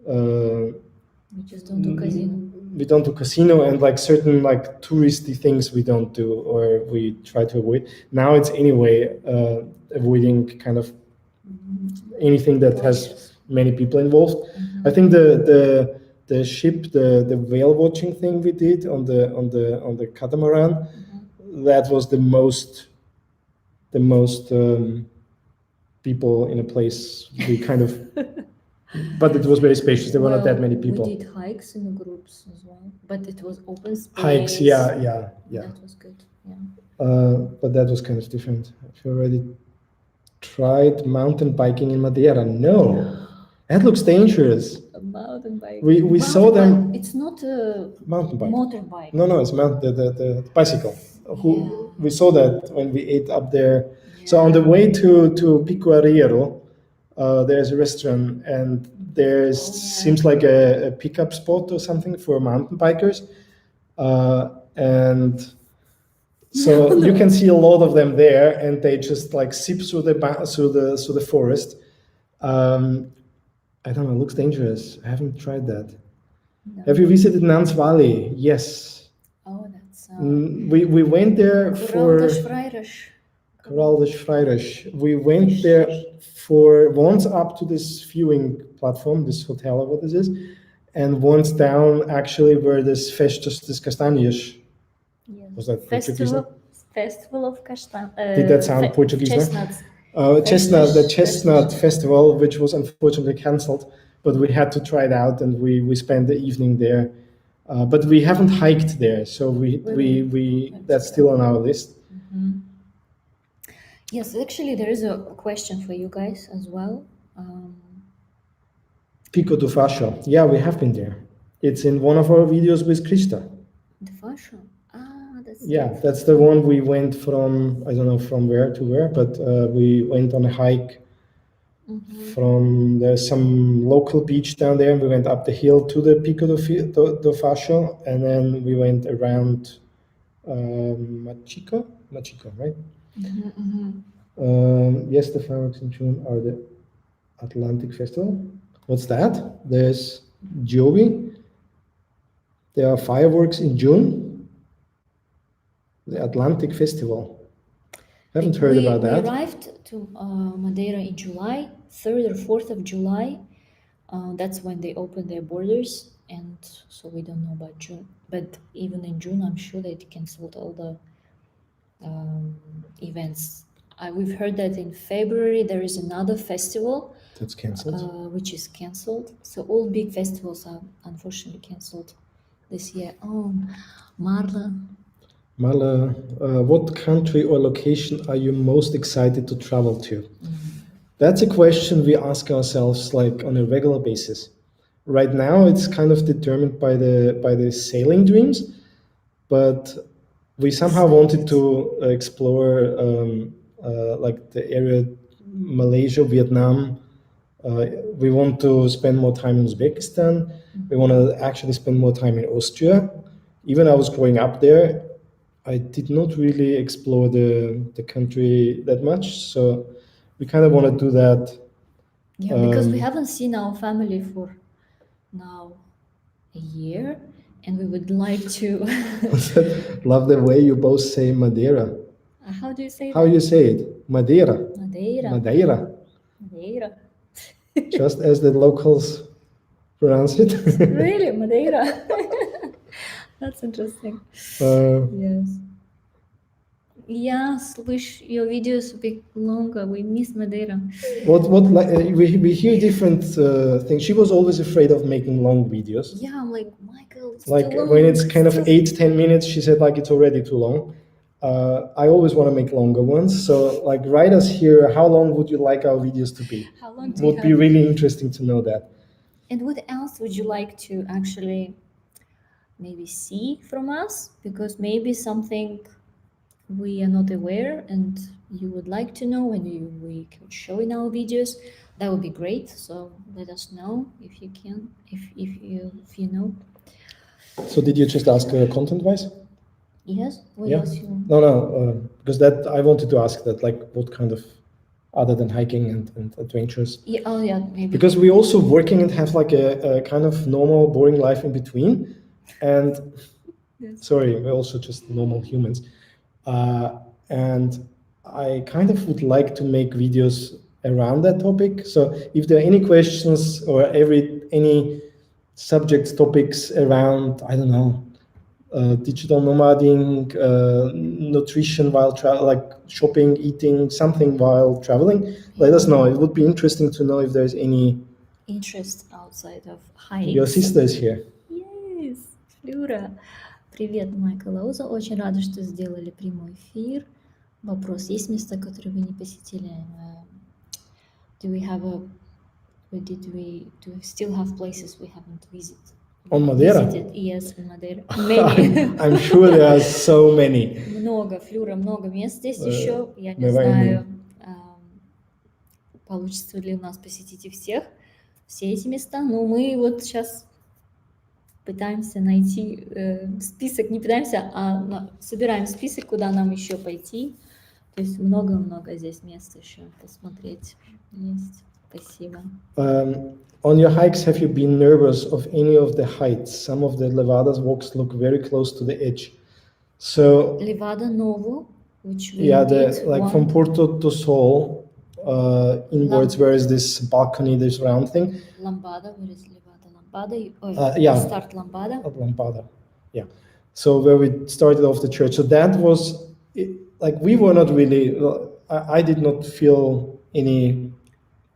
We just don't do casino. We don't do casino, and like certain like touristy things we don't do, or we try to avoid. Now it's anyway avoiding kind of anything that has many people involved. I think the ship, the whale watching thing we did on the catamaran, that was the most people in a place. We kind of. But it was very spacious. There were not that many people. We did hikes in groups as well, but it was open space. Hikes, yeah. That was good, yeah. But that was kind of different. Have you already tried mountain biking in Madeira? No, that looks dangerous. Mountain bike. We saw them. It's not a mountain bike. Motorbike. No, it's the bicycle. We saw that when we ate up there. Yeah. So on the way to Pico Arriero, there's a restaurant, and seems like a pickup spot or something for mountain bikers, and so you can see a lot of them there, and they just like zip through the forest. I don't know, it looks dangerous. I haven't tried that. No. Have you visited Nans Valley? Yes. Oh, that's. We went there for. Corral das Freiras. We went there for once up to this viewing platform, this hotel or what this is, and once down actually where this Festas das Castanhas. Yes. Was that Portuguese? Festival of Castanhas. Did that sound Portuguese? Chestnuts. The Chestnut Festival, which was unfortunately cancelled, but we had to try it out, and we spent the evening there. But we haven't hiked there, so we that's still on our list. Mm-hmm. Yes, actually, there is a question for you guys as well. Pico do Fascio. Yeah, we have been there. It's in one of our videos with Krista. The Fascio. That's the one we went from, I don't know from where to where, but we went on a hike from, there's some local beach down there, and we went up the hill to the Pico do Fascio, and then we went around Machico, right? Yes, the fireworks in June are the Atlantic Festival. What's that? There's Joey. There are fireworks in June. The Atlantic Festival. I haven't heard about that. We arrived to Madeira in July, 3rd or 4th of July. That's when they open their borders, and so we don't know about June. But even in June, I'm sure they canceled all the events. We've heard that in February there is another festival that's canceled, which is canceled. So all big festivals are unfortunately canceled this year. Oh, Marla, what country or location are you most excited to travel to? That's a question we ask ourselves like on a regular basis. Right now, it's kind of determined by the sailing dreams, but we somehow wanted to explore like the area, Malaysia, Vietnam. We want to spend more time in Uzbekistan. We want to actually spend more time in Austria. Even I was growing up there, I did not really explore the country that much. So we kind of want to do that. Yeah, because we haven't seen our family for now a year, and we would like to. Love the way you both say Madeira. How do you say that? How you say it? Madeira. Madeira. Just as the locals pronounce it. Really, Madeira. That's interesting. Uh, Yes. Yes, wish your videos a bit longer. We miss Madeira. what like we hear different things. She was always afraid of making long videos. Yeah, I'm like, Michael, it's Like too long. when it's kind of too- 8-10 minutes, she said like it's already too long. I always want to make longer ones. So like write us here, how long would you like our videos to be? How long do you Would be have? really interesting to know that. And what else would you like to actually maybe see from us? Because maybe something we are not aware and you would like to know and we could show in our videos, that would be great. So let us know if you can, if you know. So did you just ask content wise? Yes, what Yeah. else you No, because that I wanted to ask that, like, what kind of other than hiking and adventures. yeah, oh yeah, maybe. Because we also working and have like a kind of normal, boring life in between, and Yes. sorry, we're also just normal humans, and I kind of would like to make videos around that topic. So if there are any questions or any subject topics around, I don't know, digital nomading, nutrition while like shopping, eating, something while traveling, let us know. It would be interesting to know if there's any Interest outside of hikes. Your sister is here. Yes, Флюра. Привет, Майкл Лауза. Очень рада, что сделали прямой эфир. Вопрос: есть места, которые вы не посетили? Do we have a? Do we still have places we haven't visited? On Madeira? Visited? Yes, on Madeira. Many. I'm sure there are so many. Много, Флюра, много мест здесь еще. Я не давай знаю, получится ли у нас посетить их всех, все эти места. Но мы вот сейчас пытаемся найти список, не пытаемся, а собираем список, куда нам еще пойти. То есть много-много здесь мест еще посмотреть есть. Спасибо. On your hikes, have you been nervous of any of the heights? Some of the Levadas walks look very close to the edge. So Levada Novo, which we did like from Porto to Sol, inwards, where is this balcony, this round thing? Lambada, where is Levada? Lambada? Start Lambada. At Lambada, yeah. So where we started off the church. So that was like we were not really. I did not feel any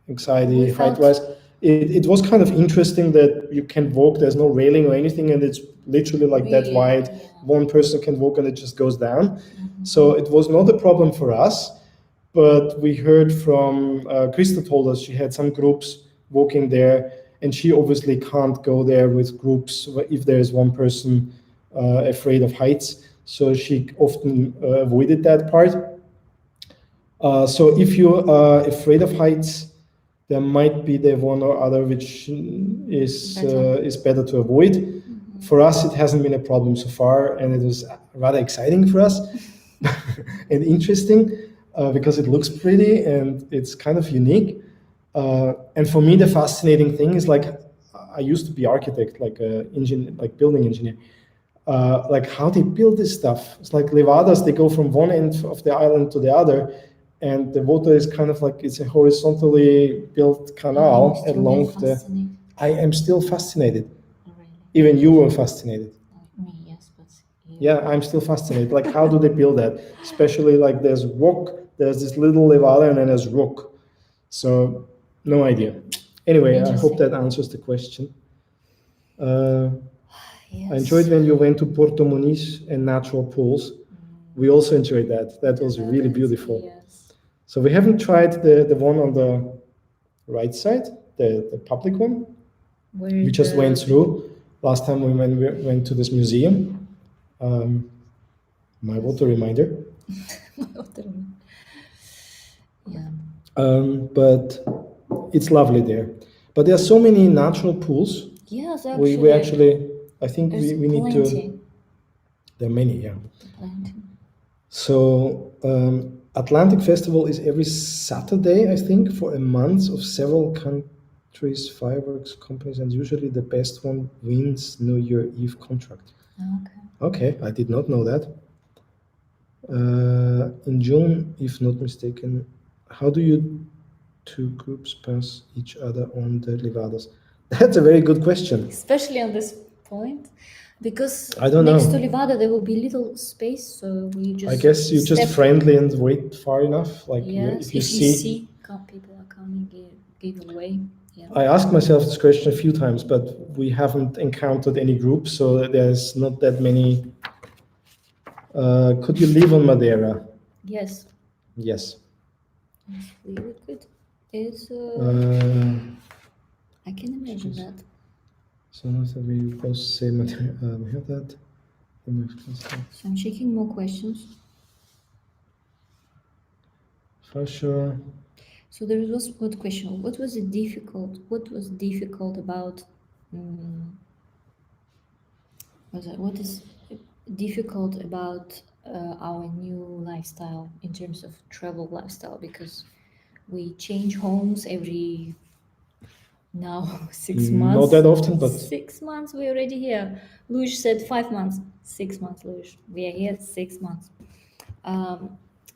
anxiety height-wise. It was kind of interesting that you can walk. There's no railing or anything, and it's literally like that wide. Yeah. One person can walk, and it just goes down. Mm-hmm. So it was not a problem for us. But we heard from Krista told us she had some groups walking there, and she obviously can't go there with groups if there is one person afraid of heights. So she often avoided that part. So if you are afraid of heights, there might be the one or other which is better to avoid. Mm-hmm. For us, it hasn't been a problem so far, and it was rather exciting for us and interesting because it looks pretty and it's kind of unique. And for me, the fascinating thing is like I used to be architect, like building engineer. Like how they build this stuff. It's like levadas, they go from one end of the island to the other, and the water is kind of like it's a horizontally built canal along the. I am still fascinated. Really? Even you were fascinated. Me, yes, but yeah, I'm still fascinated. Like how do they build that? Especially like there's rock, there's this little levada, and then there's rock. So no idea. Anyway, I hope that answers the question. Yes. I enjoyed when you went to Porto Muniz and natural pools. We also enjoyed that. That was really beautiful. Yes. So we haven't tried the one on the right side, the public one. We just went through last time we went to this museum. My water reminder. Yeah. But it's lovely there. But there are so many natural pools. Yes, actually. We actually, I think we need to. There are many, yeah. Plenty. So Atlantic Festival is every Saturday, I think, for a month of several countries, fireworks companies, and usually the best one wins New Year Eve contract. Okay, I did not know that. In June, if not mistaken, how do you two groups pass each other on the levadas? That's a very good question. Especially on this point. Because I don't next know. to Livada there will be little space, so we just I guess you're just step- friendly and wait far enough. Like Yes, if you if you see, see people are coming, give away. Yeah. I asked myself this question a few times, but we haven't encountered any groups, so there's not that many. Could you live on Madeira? Yes. Yes. Yes, we could. It's I can imagine that. So not that we both say Madeira. We have that. So I'm checking more questions. For sure. So there was one question. What was difficult about what is difficult about our new lifestyle in terms of travel lifestyle? Because we change homes every now 6 months. Not that often, but 6 months we're already here. Luj said 5 months. 6 months, Luj. We are here 6 months.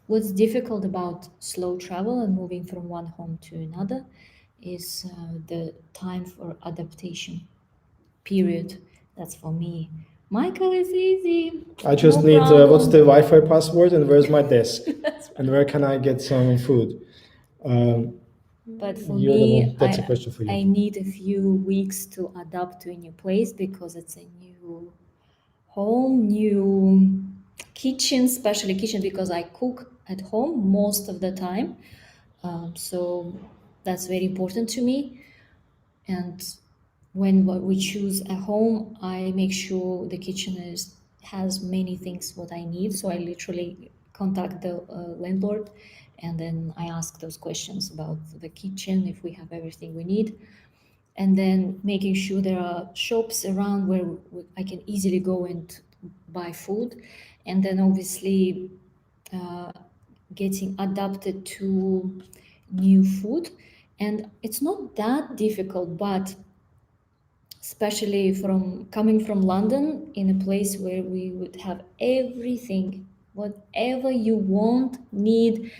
What's difficult about slow travel and moving from one home to another is the time for adaptation period. That's for me. Michael is easy. I just No need problem. what's the Wi-Fi password and where's my desk That's right. and where can I get some food? But for You're the me, one- that's a question for you. I need a few weeks to adapt to a new place because it's a new home, new kitchen, especially kitchen because I cook at home most of the time. So that's very important to me. And when we choose a home, I make sure the kitchen has many things what I need. So I literally contact the landlord, and then I ask those questions about the kitchen if we have everything we need, and then making sure there are shops around where I can easily go and buy food, and then obviously getting adapted to new food. And it's not that difficult, but especially from coming from London in a place where we would have everything, whatever you want, need,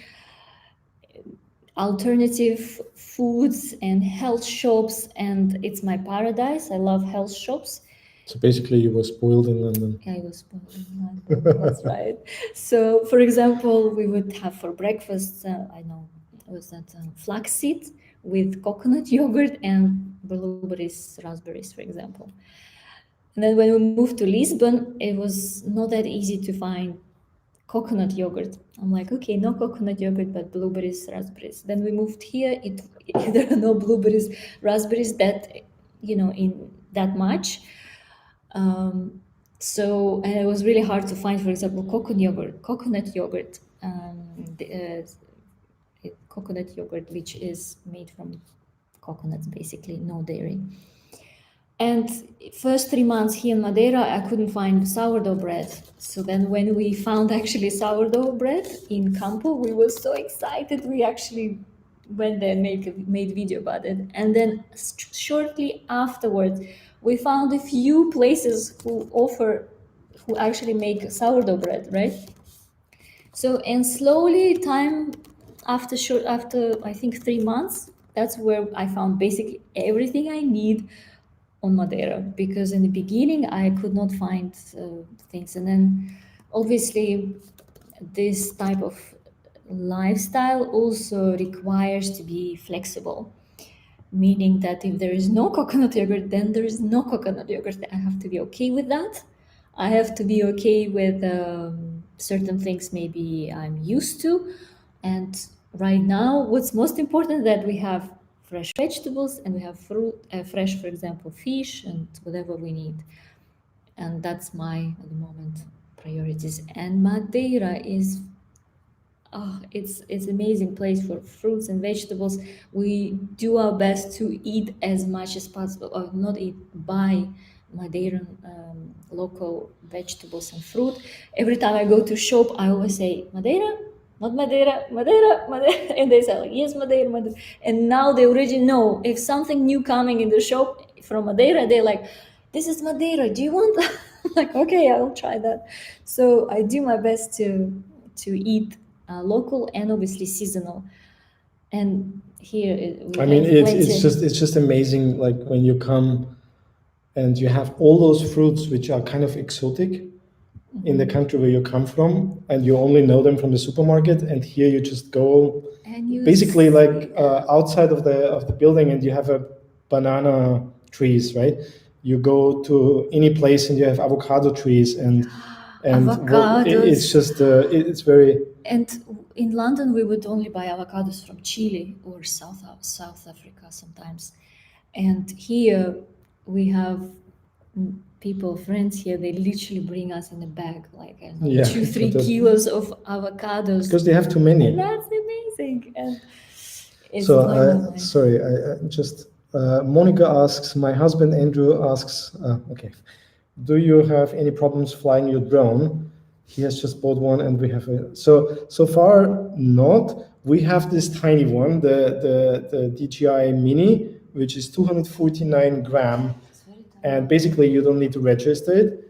alternative foods and health shops, and it's my paradise. I love health shops. So basically you were spoiled in London. I was spoiled in London, that's right. So for example, we would have for breakfast, I know, was that flaxseed with coconut yogurt and blueberries, raspberries, for example. And then when we moved to Lisbon, it was not that easy to find coconut yogurt. I'm like, okay, no coconut yogurt, but blueberries, raspberries. Then we moved here. There are no blueberries, raspberries that, in that much. And it was really hard to find, for example, coconut yogurt, coconut yogurt, which is made from coconuts, basically, no dairy. And first 3 months here in Madeira, I couldn't find sourdough bread. So then when we found actually sourdough bread in Campo, we were so excited. We actually went there and made video about it. And then shortly afterwards, we found a few places who actually make sourdough bread, right? So, and slowly after I think 3 months, that's where I found basically everything I need on Madeira, because in the beginning I could not find things. And then obviously this type of lifestyle also requires to be flexible, meaning that if there is no coconut yogurt, then there is no coconut yogurt. I have to be okay with that. I have to be okay with certain things maybe I'm used to. And right now, what's most important that we have fresh vegetables and we have fruit, fresh, for example, fish and whatever we need. And that's my, at the moment, priorities. And Madeira is it's amazing place for fruits and vegetables. We do our best to eat as much as possible, or not eat, buy Madeiran local vegetables and fruit. Every time I go to shop, I always say Madeira, not Madeira, Madeira, Madeira, and they say like, yes, Madeira, Madeira. And now they already know if something new coming in the shop from Madeira, they're like, this is Madeira. Do you want that? I'm like, okay, I'll try that. So I do my best to eat local and obviously seasonal. And here I mean, it's just amazing. Like when you come and you have all those fruits which are kind of exotic in the country where you come from, and you only know them from the supermarket. And here you just go And basically like outside of the building, and you have a banana trees, right? You go to any place and you have avocado trees, and it's just it's very. And in London, we would only buy avocados from Chile or South Africa sometimes. And here we have people, friends here, they literally bring us in a bag, like I don't know, 2-3 kilos of avocados. Because they have too many. And that's amazing. And it's so sorry, I just Monica asks, my husband Andrew asks, okay, do you have any problems flying your drone? He has just bought one, and we have so far not. We have this tiny one, the DJI Mini, which is 249 gram, and basically you don't need to register it.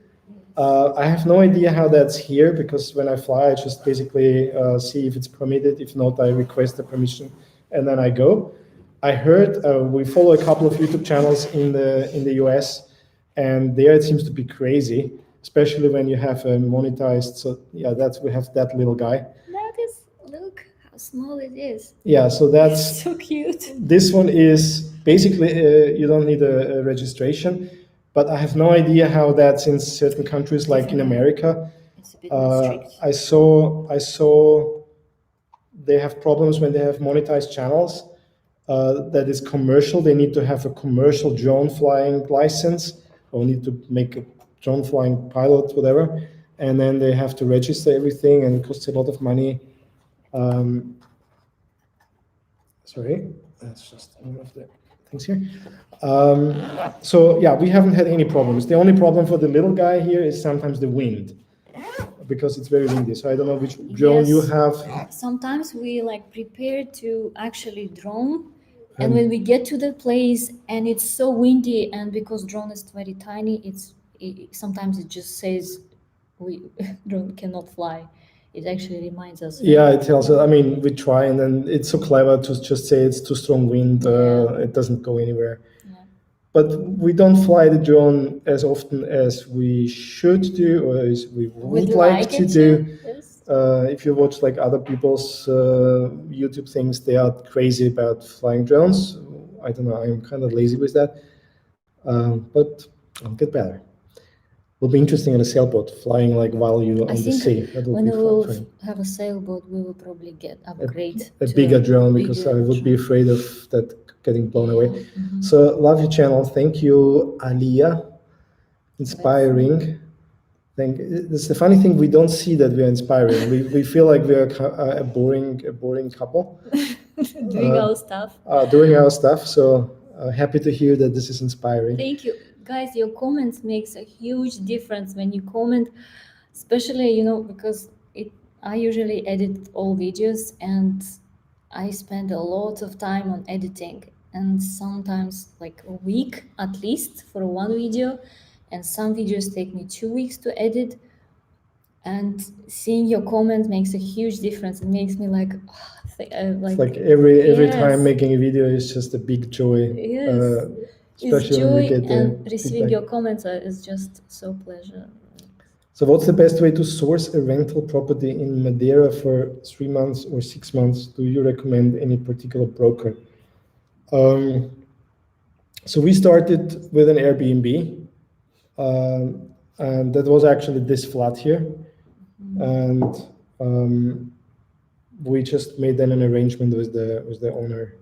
I have no idea how that's here, because when I fly, I just basically see if it's permitted. If not, I request the permission, and then I go. I heard we follow a couple of YouTube channels in the US, and there it seems to be crazy, especially when you have monetized. So yeah, we have that little guy. That is, look how small it is. Yeah, so that's so cute. This one is basically you don't need a registration, but I have no idea how that's in certain countries, like in America. It's a bit more strict. I saw they have problems when they have monetized channels. That is commercial. They need to have a commercial drone flying license, or need to make a drone flying pilot, whatever, and then they have to register everything, and it costs a lot of money. Sorry, that's just one of the things here. So yeah, we haven't had any problems. The only problem for the little guy here is sometimes the wind, because it's very windy. So I don't know which drone you have. Sometimes we like prepare to actually drone, and when we get to the place and it's so windy, and because drone is very tiny, sometimes it just says drone cannot fly. It actually reminds us. Yeah, it tells us. I mean, we try, and then it's so clever to just say it's too strong wind. It doesn't go anywhere. Yeah. But we don't fly the drone as often as we should do, or as we would like to do. Yes. If you watch like other people's YouTube things, they are crazy about flying drones. I don't know. I'm kind of lazy with that, but I'll get better. Will be interesting on a sailboat, flying like while you're on the sea. When we will have a sailboat, we will probably upgrade a bigger drone, because I would be afraid of that getting blown away. Mm-hmm. So love your channel. Thank you, Aliyah. Inspiring. It's the funny thing, we don't see that we are inspiring. we feel like we are a boring couple. Doing our stuff. Doing our stuff. So happy to hear that this is inspiring. Thank you. Guys, your comments makes a huge difference when you comment, especially, because I usually edit all videos, and I spend a lot of time on editing, and sometimes like a week at least for one video, and some videos take me 2 weeks to edit. And seeing your comment makes a huge difference. It makes me like it's like every time making a video is just a big joy. Yes. Especially joy, when we get and receiving your comments is just so pleasure. So what's the best way to source a rental property in Madeira for 3 months or 6 months? Do you recommend any particular broker? So we started with an Airbnb, and that was actually this flat here. And we just made then an arrangement with the owner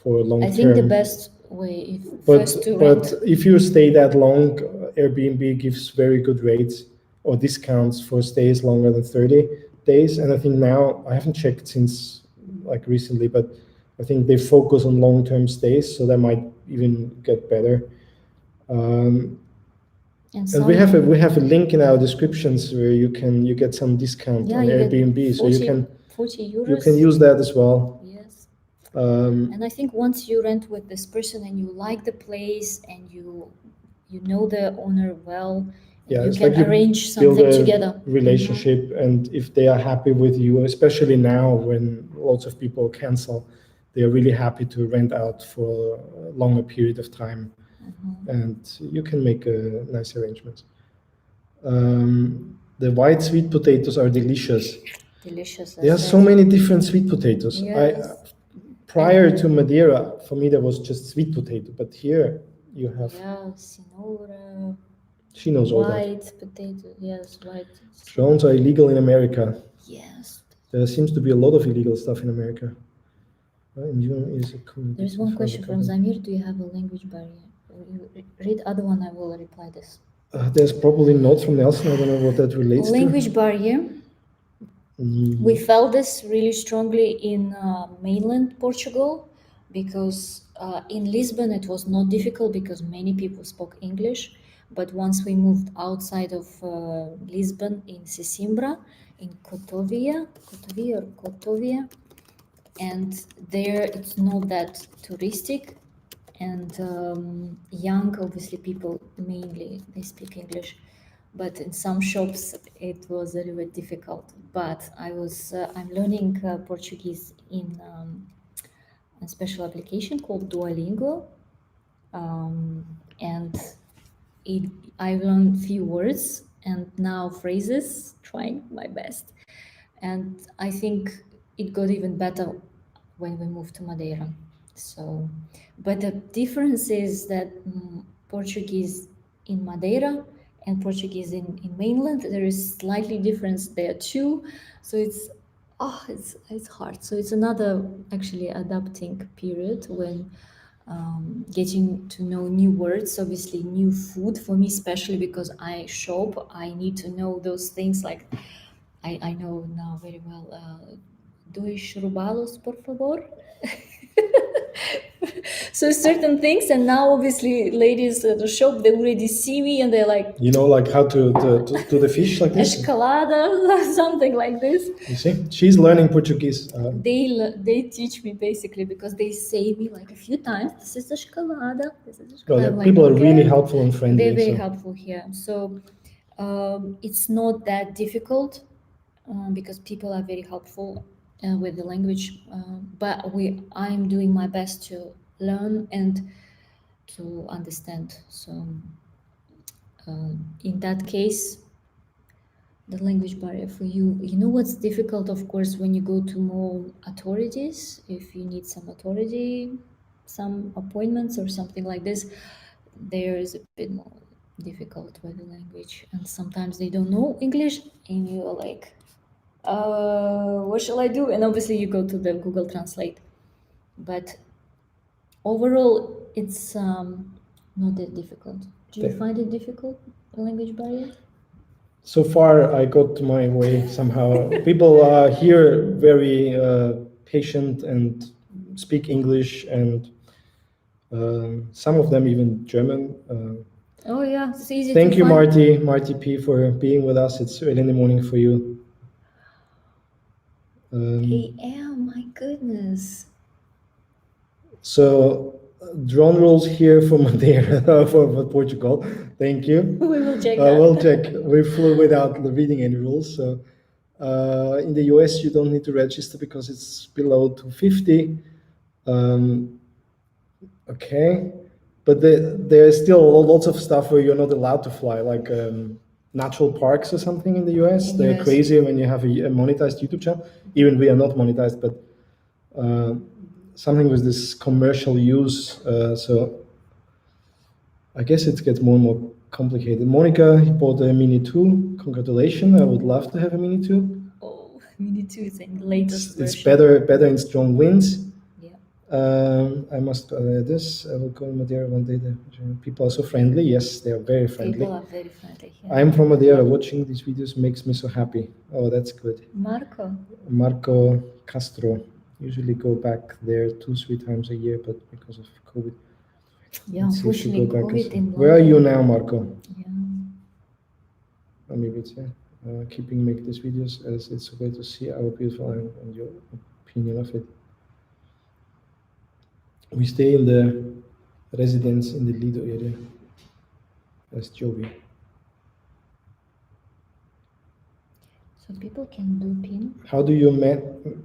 for long term. I think the best way but if you stay that long, Airbnb gives very good rates or discounts for stays longer than 30 days. And I think now, I haven't checked since like recently, but I think they focus on long-term stays, so that might even get better. And we have a link in our descriptions where you get some discount on Airbnb, 40, so you can 40 euros. You can use that as well. Yes. And I think once you rent with this person and you like the place and you know the owner well, you can arrange something together. Relationship, mm-hmm. And if they are happy with you, especially now when lots of people cancel, they are really happy to rent out for a longer period of time. and you can make nice arrangements. The white sweet potatoes are delicious. Delicious. There are so many different sweet potatoes. Yes. Prior to Madeira, for me there was just sweet potato, but here you have. Yeah, Sinora. She knows all that. White potato. Yes, white. Drones are illegal in America. Yes. There seems to be a lot of illegal stuff in America. There's one question from Zamir. Do you have a language barrier? Read other one. I will reply this. There's probably not from Nelson. I don't know what that relates language to. Barrier. We felt this really strongly in mainland Portugal because in Lisbon it was not difficult because many people spoke English. But once we moved outside of Lisbon in Sesimbra, in Cotovia, and there it's not that touristic, and young, obviously, people mainly they speak English, but in some shops it was a little bit difficult. But I'm learning Portuguese in a special application called Duolingo, and I learned few words and now phrases, trying my best, and I think it got even better when we moved to Madeira. So, but the difference is that Portuguese in Madeira and Portuguese in mainland, there is slightly difference there too. So it's hard. So it's another actually adapting period when getting to know new words, obviously new food for me, especially because I shop. I need to know those things like I know now very well. Dois robalos, por favor. So certain things, and now obviously ladies at the shop, they already see me and they're like, like how to do the fish like this? Escalada, something like this. You see, she's learning Portuguese. They teach me basically because they say me like a few times, this is escalada, this is escalada. People are really helpful and friendly. They're very helpful here. So it's not that difficult because people are very helpful with the language, but I'm doing my best to learn and to understand. So in that case, the language barrier for you, what's difficult, of course, when you go to more authorities, if you need some appointments or something like this, there is a bit more difficult with the language, and sometimes they don't know English and you're like, what shall I do? And obviously you go to the Google Translate, but overall it's not that difficult. Do you find it difficult, the language barrier? So far I got my way somehow. People are here very patient and speak English, and some of them even German. Oh yeah, it's easy. Thank you, Marty P, for being with us. It's early in the morning for you. AM, my goodness. So drone rules here for Madeira, for Portugal. Thank you. We will check that. We'll check. We flew without reading any rules. So in the US, you don't need to register because it's below 250. Okay, but there's still lots of stuff where you're not allowed to fly, like natural parks or something in the US. They're crazy when you have a monetized YouTube channel. Even we are not monetized, but something with this commercial use. So I guess it gets more and more complicated. Monica bought a Mini 2. Congratulations. I would love to have a Mini 2. Oh, Mini 2 is in the latest version. It's better in strong winds. Yeah. I must add this. I will go to Madeira one day. The people are so friendly. Yes, they are very friendly. People are very friendly here. I'm from Madeira. Watching these videos makes me so happy. Oh, that's good. Marco Castro. Usually go back there 2-3 times a year, but because of COVID. Yeah, unfortunately, COVID in Where are you now, Marco? Yeah. Or maybe it's keeping make these videos, as it's great to see our beautiful and your opinion of it. We stay in the residence in the Lido area. That's Jovi. So people can do pin. How do you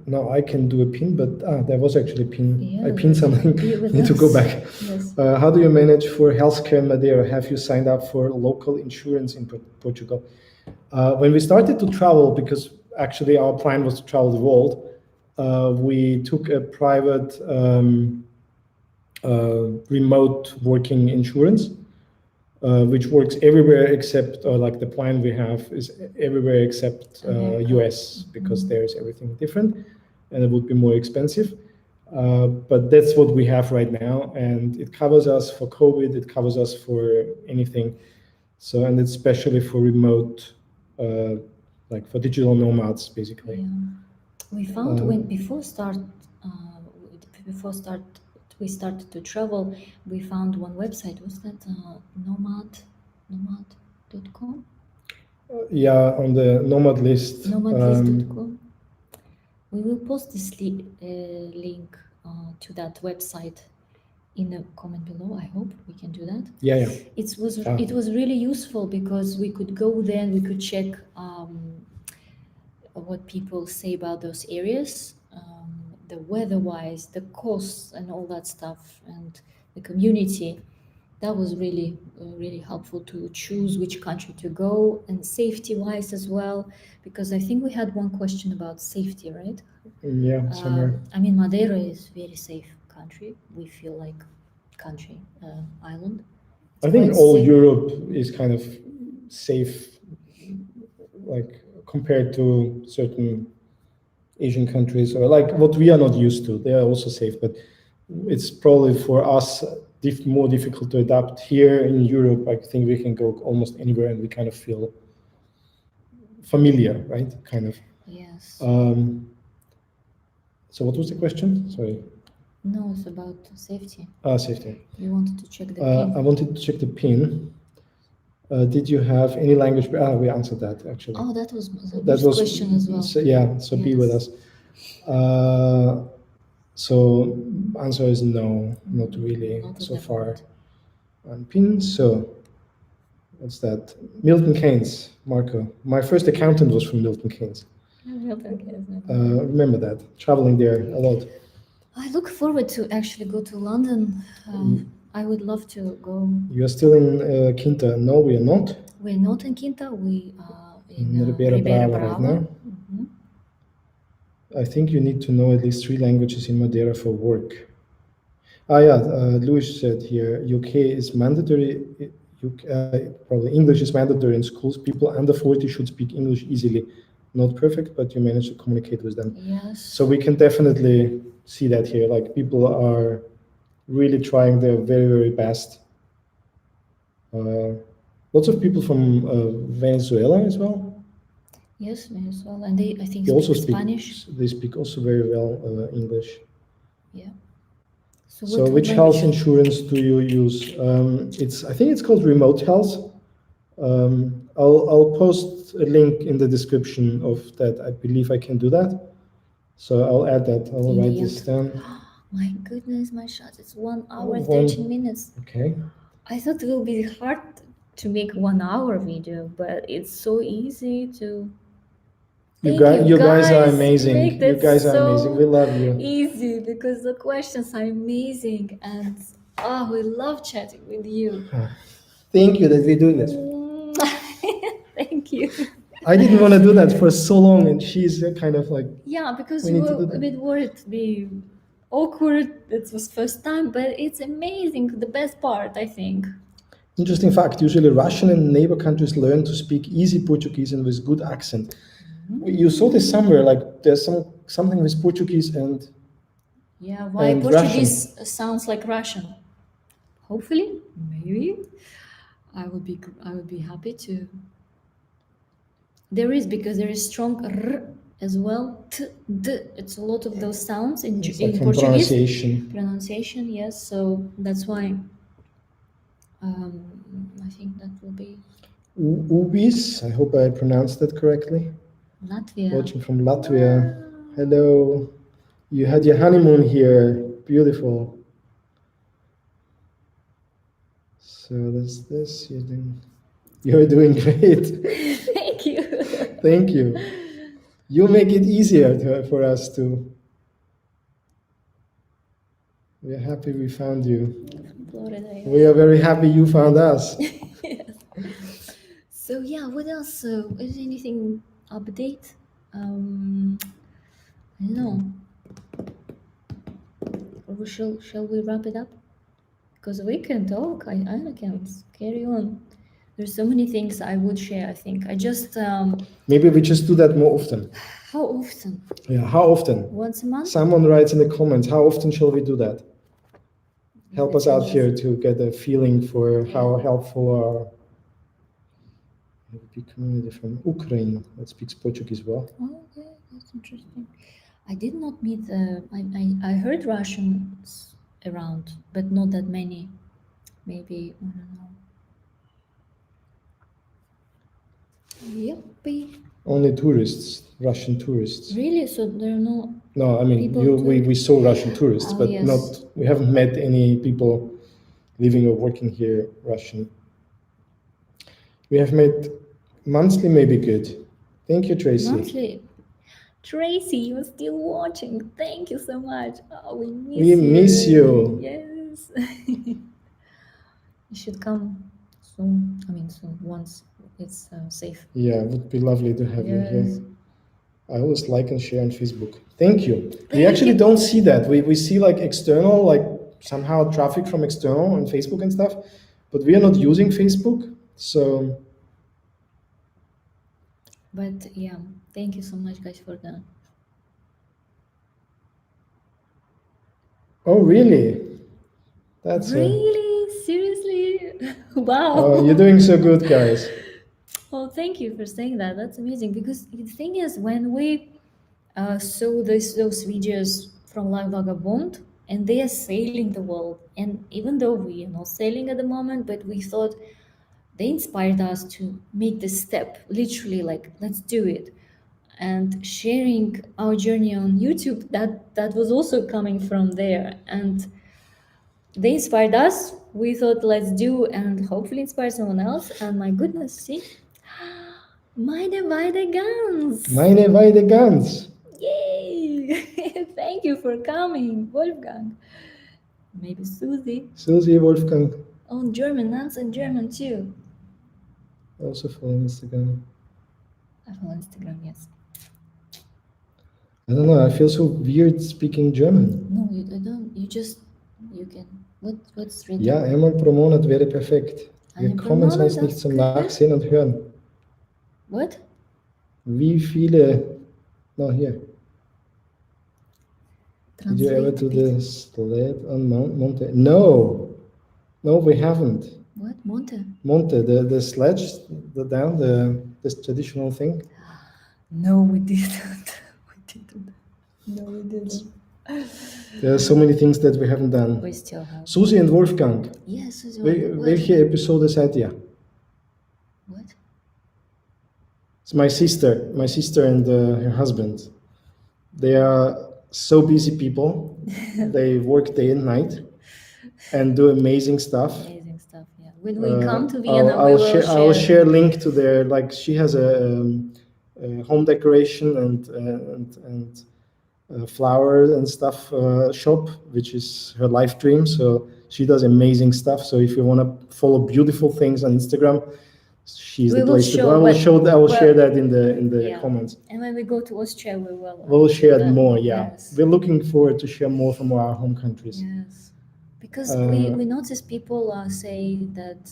No, I can do a pin, but there was actually a pin. Yeah, I pinned something. Need to go back. Yes. How do you manage for healthcare in Madeira? Have you signed up for local insurance in Portugal? When we started to travel, because actually our plan was to travel the world, we took a private remote working insurance, which works everywhere except, like the plan we have is everywhere except US, because there's everything different and it would be more expensive. But that's what we have right now, and it covers us for COVID, it covers us for anything. So, and it's especially for remote, like for digital nomads, basically. Yeah. We found we started to travel, we found one website. Was that nomad.com? Yeah, on the nomad list. Nomadlist.com. We will post this link to that website in the comment below. I hope we can do that. Yeah. It was really useful because we could go there and we could check what people say about those areas, the weather-wise, the costs, and all that stuff, and the community. That was really really helpful to choose which country to go, and safety-wise as well, because I think we had one question about safety, right? Yeah, somewhere. I mean, Madeira is very safe country. We feel like country, island. I think all Europe is kind of safe, like compared to certain Asian countries, or like what we are not used to. They are also safe, but it's probably for us more difficult to adapt. Here in Europe, I think we can go almost anywhere and we kind of feel familiar, right? Kind of. Yes. So what was the question? Sorry. No, it's about safety. Safety. You wanted to check the pin. I wanted to check the pin. Did you have any language? We answered that actually. Oh, that was the question as well. So, yeah, so yes. Be with us. So answer is no, not really so far. And pin, so what's that? Milton Keynes, Marco. My first accountant was from Milton Keynes. Milton Keynes. Remember that, traveling there a lot. I look forward to actually go to London. I would love to go. You are still in Quinta? No, we are not. We're not in Quinta. We are in Ribeira Brava right now. I think you need to know at least 3 languages in Madeira for work. Luis said here, UK is mandatory. Probably English is mandatory in schools. People under 40 should speak English easily. Not perfect, but you manage to communicate with them. Yes. So we can definitely see that here. Like people are really trying their very, very best. Lots of people from Venezuela as well. Yes, Venezuela, and I think they also speak Spanish. They speak also very well English. Yeah. So which health insurance do you use? I think it's called remote health. I'll post a link in the description of that. I believe I can do that. So I'll add that. I'll write this down. My goodness, my shot! It's 1 hour 13 minutes. Okay. I thought it will be hard to make 1 hour video, but it's so easy to. You guys are amazing. You guys are amazing. We love you. Easy because the questions are amazing, and we love chatting with you. Thank you that we're doing this. Thank you. I didn't want to do that for so long, and she's kind of like. Yeah, because you were a bit worried to be awkward. It was first time, but it's amazing. The best part, I think. Interesting fact: usually Russian and neighbor countries learn to speak easy Portuguese and with good accent. You saw this somewhere, like there's something with Portuguese and. Yeah, why and Portuguese Russian sounds like Russian? Hopefully, maybe. I would be happy to. There is, because there is strong r as well. T, d. It's a lot of those sounds in like Portuguese. Pronunciation, yes. So that's why. I think that will be. Hobbies. I hope I pronounced that correctly. Latvia. Watching from Latvia. Hello. You had your honeymoon here. Beautiful. So that's this. You're doing great. Thank you. Thank you. You make it easier for us to. We're happy we found you. From Florida, yes. We are very happy you found us. Yes. So yeah, what else? Is anything update? I don't know. Or shall we wrap it up? Because we can talk. I can carry on. There's so many things I would share. I think I just Maybe we just do that more often. how often? Yeah, how often? Once a month. Someone writes in the comments, how often shall we do that? Help us out That's here to get a feeling for how Yeah. helpful our big community from Ukraine that speaks Portuguese well. Oh, okay, that's interesting. I did not meet. I heard Russians around, but not that many. Maybe I don't know. Yuppie. Only tourists, Russian tourists. Really? So there are no. No, I mean People we saw Russian tourists, Oh, but yes. not. We haven't met any people living or working here Russian. We have met monthly, maybe good. Thank you, Tracy. Monthly. Tracy, you're still watching. Thank you so much. Oh, we miss We you. miss you. Yes. You should come soon. I mean, soon once it's safe. Yeah, it would be lovely to have you Yes. here. I always like and share on Facebook. Thank you. We Thank actually you. don't see that. We see like external, like somehow traffic from external on Facebook and stuff, but we are not using Facebook. So But yeah, thank you so much, guys, for that. oh really? That's Really? Seriously? Wow. oh, you're doing so good, guys. Well, thank you for saying that. That's amazing. Because the thing is, when we saw those videos from Live Vagabond, and they are sailing the world, and even though we are not sailing at the moment, but we thought they inspired us to make this step, literally, like, let's do it. And sharing our journey on YouTube, that was also coming from there. And they inspired us. We thought, let's do, and hopefully inspire someone else. And my goodness, see, meine beide Gans. Meine beide Gans. Yay! Thank you for coming, Wolfgang. Maybe Susie. Susie, Wolfgang, Oh, German, Nan's in German too. also follow Instagram. I follow Instagram, yes. I don't know. I feel so weird speaking German. No, you don't. You can. What's written? Ja, einmal pro Monat wäre perfekt. Wir Einmal pro kommen Monat, sonst nicht das zum ist gut. Nachsehen und Hören. What? Wie viele? No, here. Did you ever do Translate, the sled on Monte? No, we haven't. What? Monte? Monte, the sledge, this traditional thing. No, we didn't. We didn't. No, we didn't. There are so many things that we haven't done. We still have. Susi und Wolfgang, Yes, Susie. welche Episode seid ihr? What? It's my sister and her husband. They are so busy people. They work day and night and do amazing stuff. Amazing stuff. Yeah. When we come to Vienna, I'll we will share. I'll share a link to their, like, she has a home decoration and flower and stuff shop, which is her life dream. So she does amazing stuff. So if you want to follow beautiful things on Instagram, she's We the will place to show, go. I will but- share that in the Yeah. comments. And when we go to Austria, we will. We'll share that. more. Yeah, Yes. we're looking forward to share more from our home countries. Yes. Because we notice people say that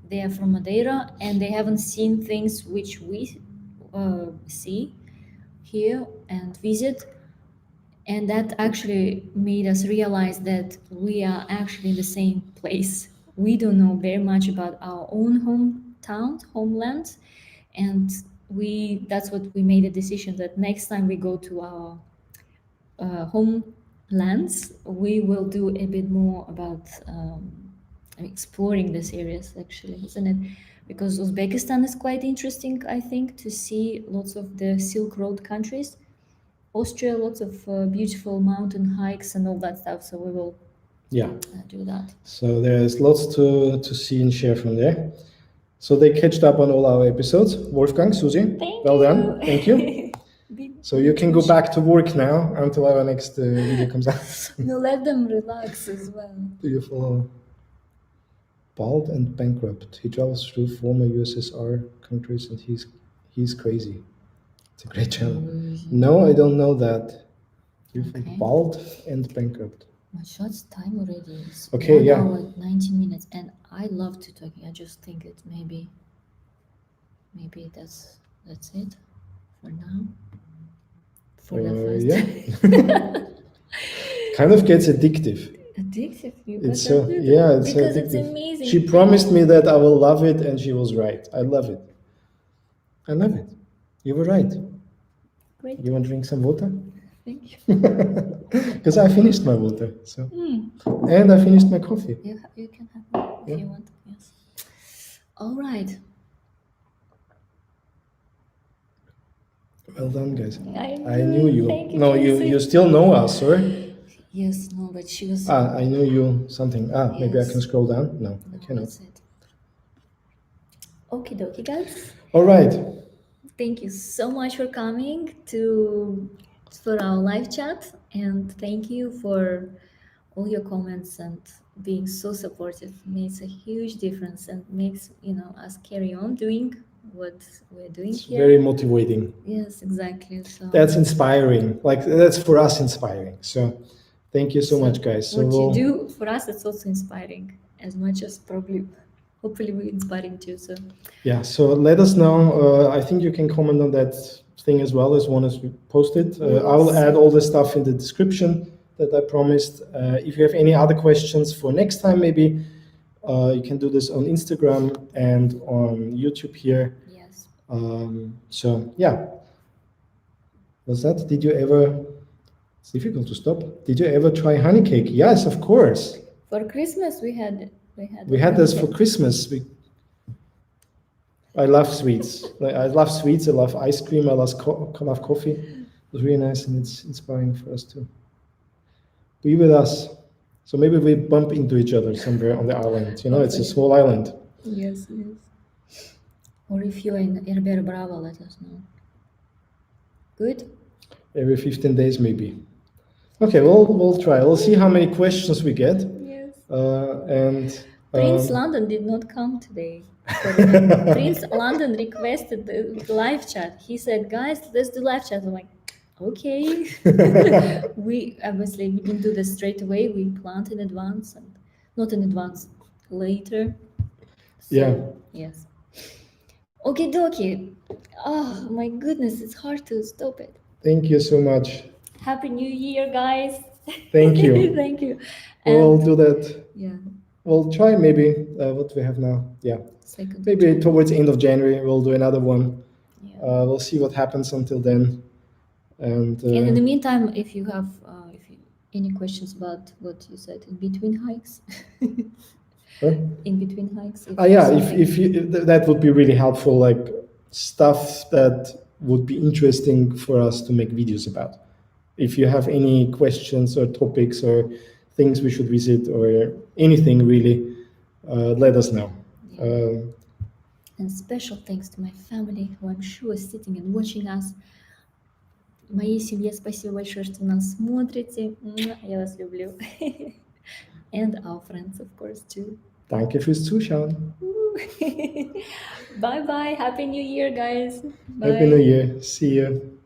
they are from Madeira and they haven't seen things which we see here and visit. And that actually made us realize that we are actually in the same place. We don't know very much about our own homelands, and that's what we made a decision that next time we go to our homelands, we will do a bit more about exploring these areas, actually, isn't it? Because Uzbekistan is quite interesting, I think, to see lots of the Silk Road countries. Austria, lots of beautiful mountain hikes and all that stuff. So we will do that. So there's lots to see and share from there. So they catched up on all our episodes. Wolfgang, Susie, Thank well you. done. Thank you. So you can go back to work now until our next video comes out. No, let them relax as well. Do you follow? Bald and bankrupt. He travels through former USSR countries and he's crazy. It's a great channel. No, I don't know that. Okay. Bald and bankrupt. My short's time already is okay, 1 yeah. hour, 90 minutes, and I love to talk. I just think it maybe that's it for now. For the first yeah. Kind of gets addictive. Addictive? It's yeah, it's because addictive. It's amazing. She promised me that I will love it, and she was right. I love it. I love it. You were right. Great. You want to drink some water? Thank you. Because I finished my water, so and I finished my coffee. You can have it if you want. Yes. All right. Well done, guys. I knew you. Thank you. No, you still know us, or? Yes, no, but she was. I knew you something. Yes. Maybe I can scroll down. No, I cannot. That's it. Okie dokie, guys. All right. Thank you so much for coming for our live chat, and thank you for all your comments and being so supportive. It makes a huge difference and makes us carry on doing what we're doing here. Very motivating. Yes, exactly. So that's inspiring. Like that's for us inspiring. So thank you so much, guys. So what you do for us, it's also inspiring as much as hopefully we're inspiring too. So yeah, so let us know. I think you can comment on that thing as well as one as we posted. I will add all the stuff in the description that I promised. If you have any other questions for next time, maybe you can do this on Instagram and on YouTube here. Yes. So yeah. Was that? Did you ever? It's difficult to stop. Did you ever try honey cake? Yes, of course. For Christmas, we had this for Christmas. I love sweets. I love sweets. I love ice cream. I love coffee. It was really nice, and it's inspiring for us to be with us. So maybe we bump into each other somewhere on the island. It's a small island. Yes. Or if you're in Herbert Bravo, let us know. Good. Every 15 days, maybe. Okay, we'll try. We'll see how many questions we get. Yes. And Prince London did not come today. Prince London requested the live chat. He said, "Guys, let's do live chat." I'm like, okay. We didn't do this straight away. We planned in advance, and not in advance, later. So, yes. Okie dokie. Oh my goodness, it's hard to stop it. Thank you so much. Happy New Year, guys. Thank you. Thank you. We'll do that. Yeah. We'll try maybe what we have now. Yeah. Maybe towards the end of January we'll do another one. Yeah. We'll see what happens until then. And in the meantime, if you have any questions about what you said in between hikes. In between hikes. If that would be really helpful, like stuff that would be interesting for us to make videos about. If you have any questions or topics or things we should visit or anything really, let us know. Yeah. And special thanks to my family, who I'm sure is sitting and watching us. Моей семье спасибо большое, что нас смотрите. Я вас люблю. And our friends, of course, too. Danke fürs Zuschauen. Bye bye. Happy New Year, guys. Bye. Happy New Year. See you.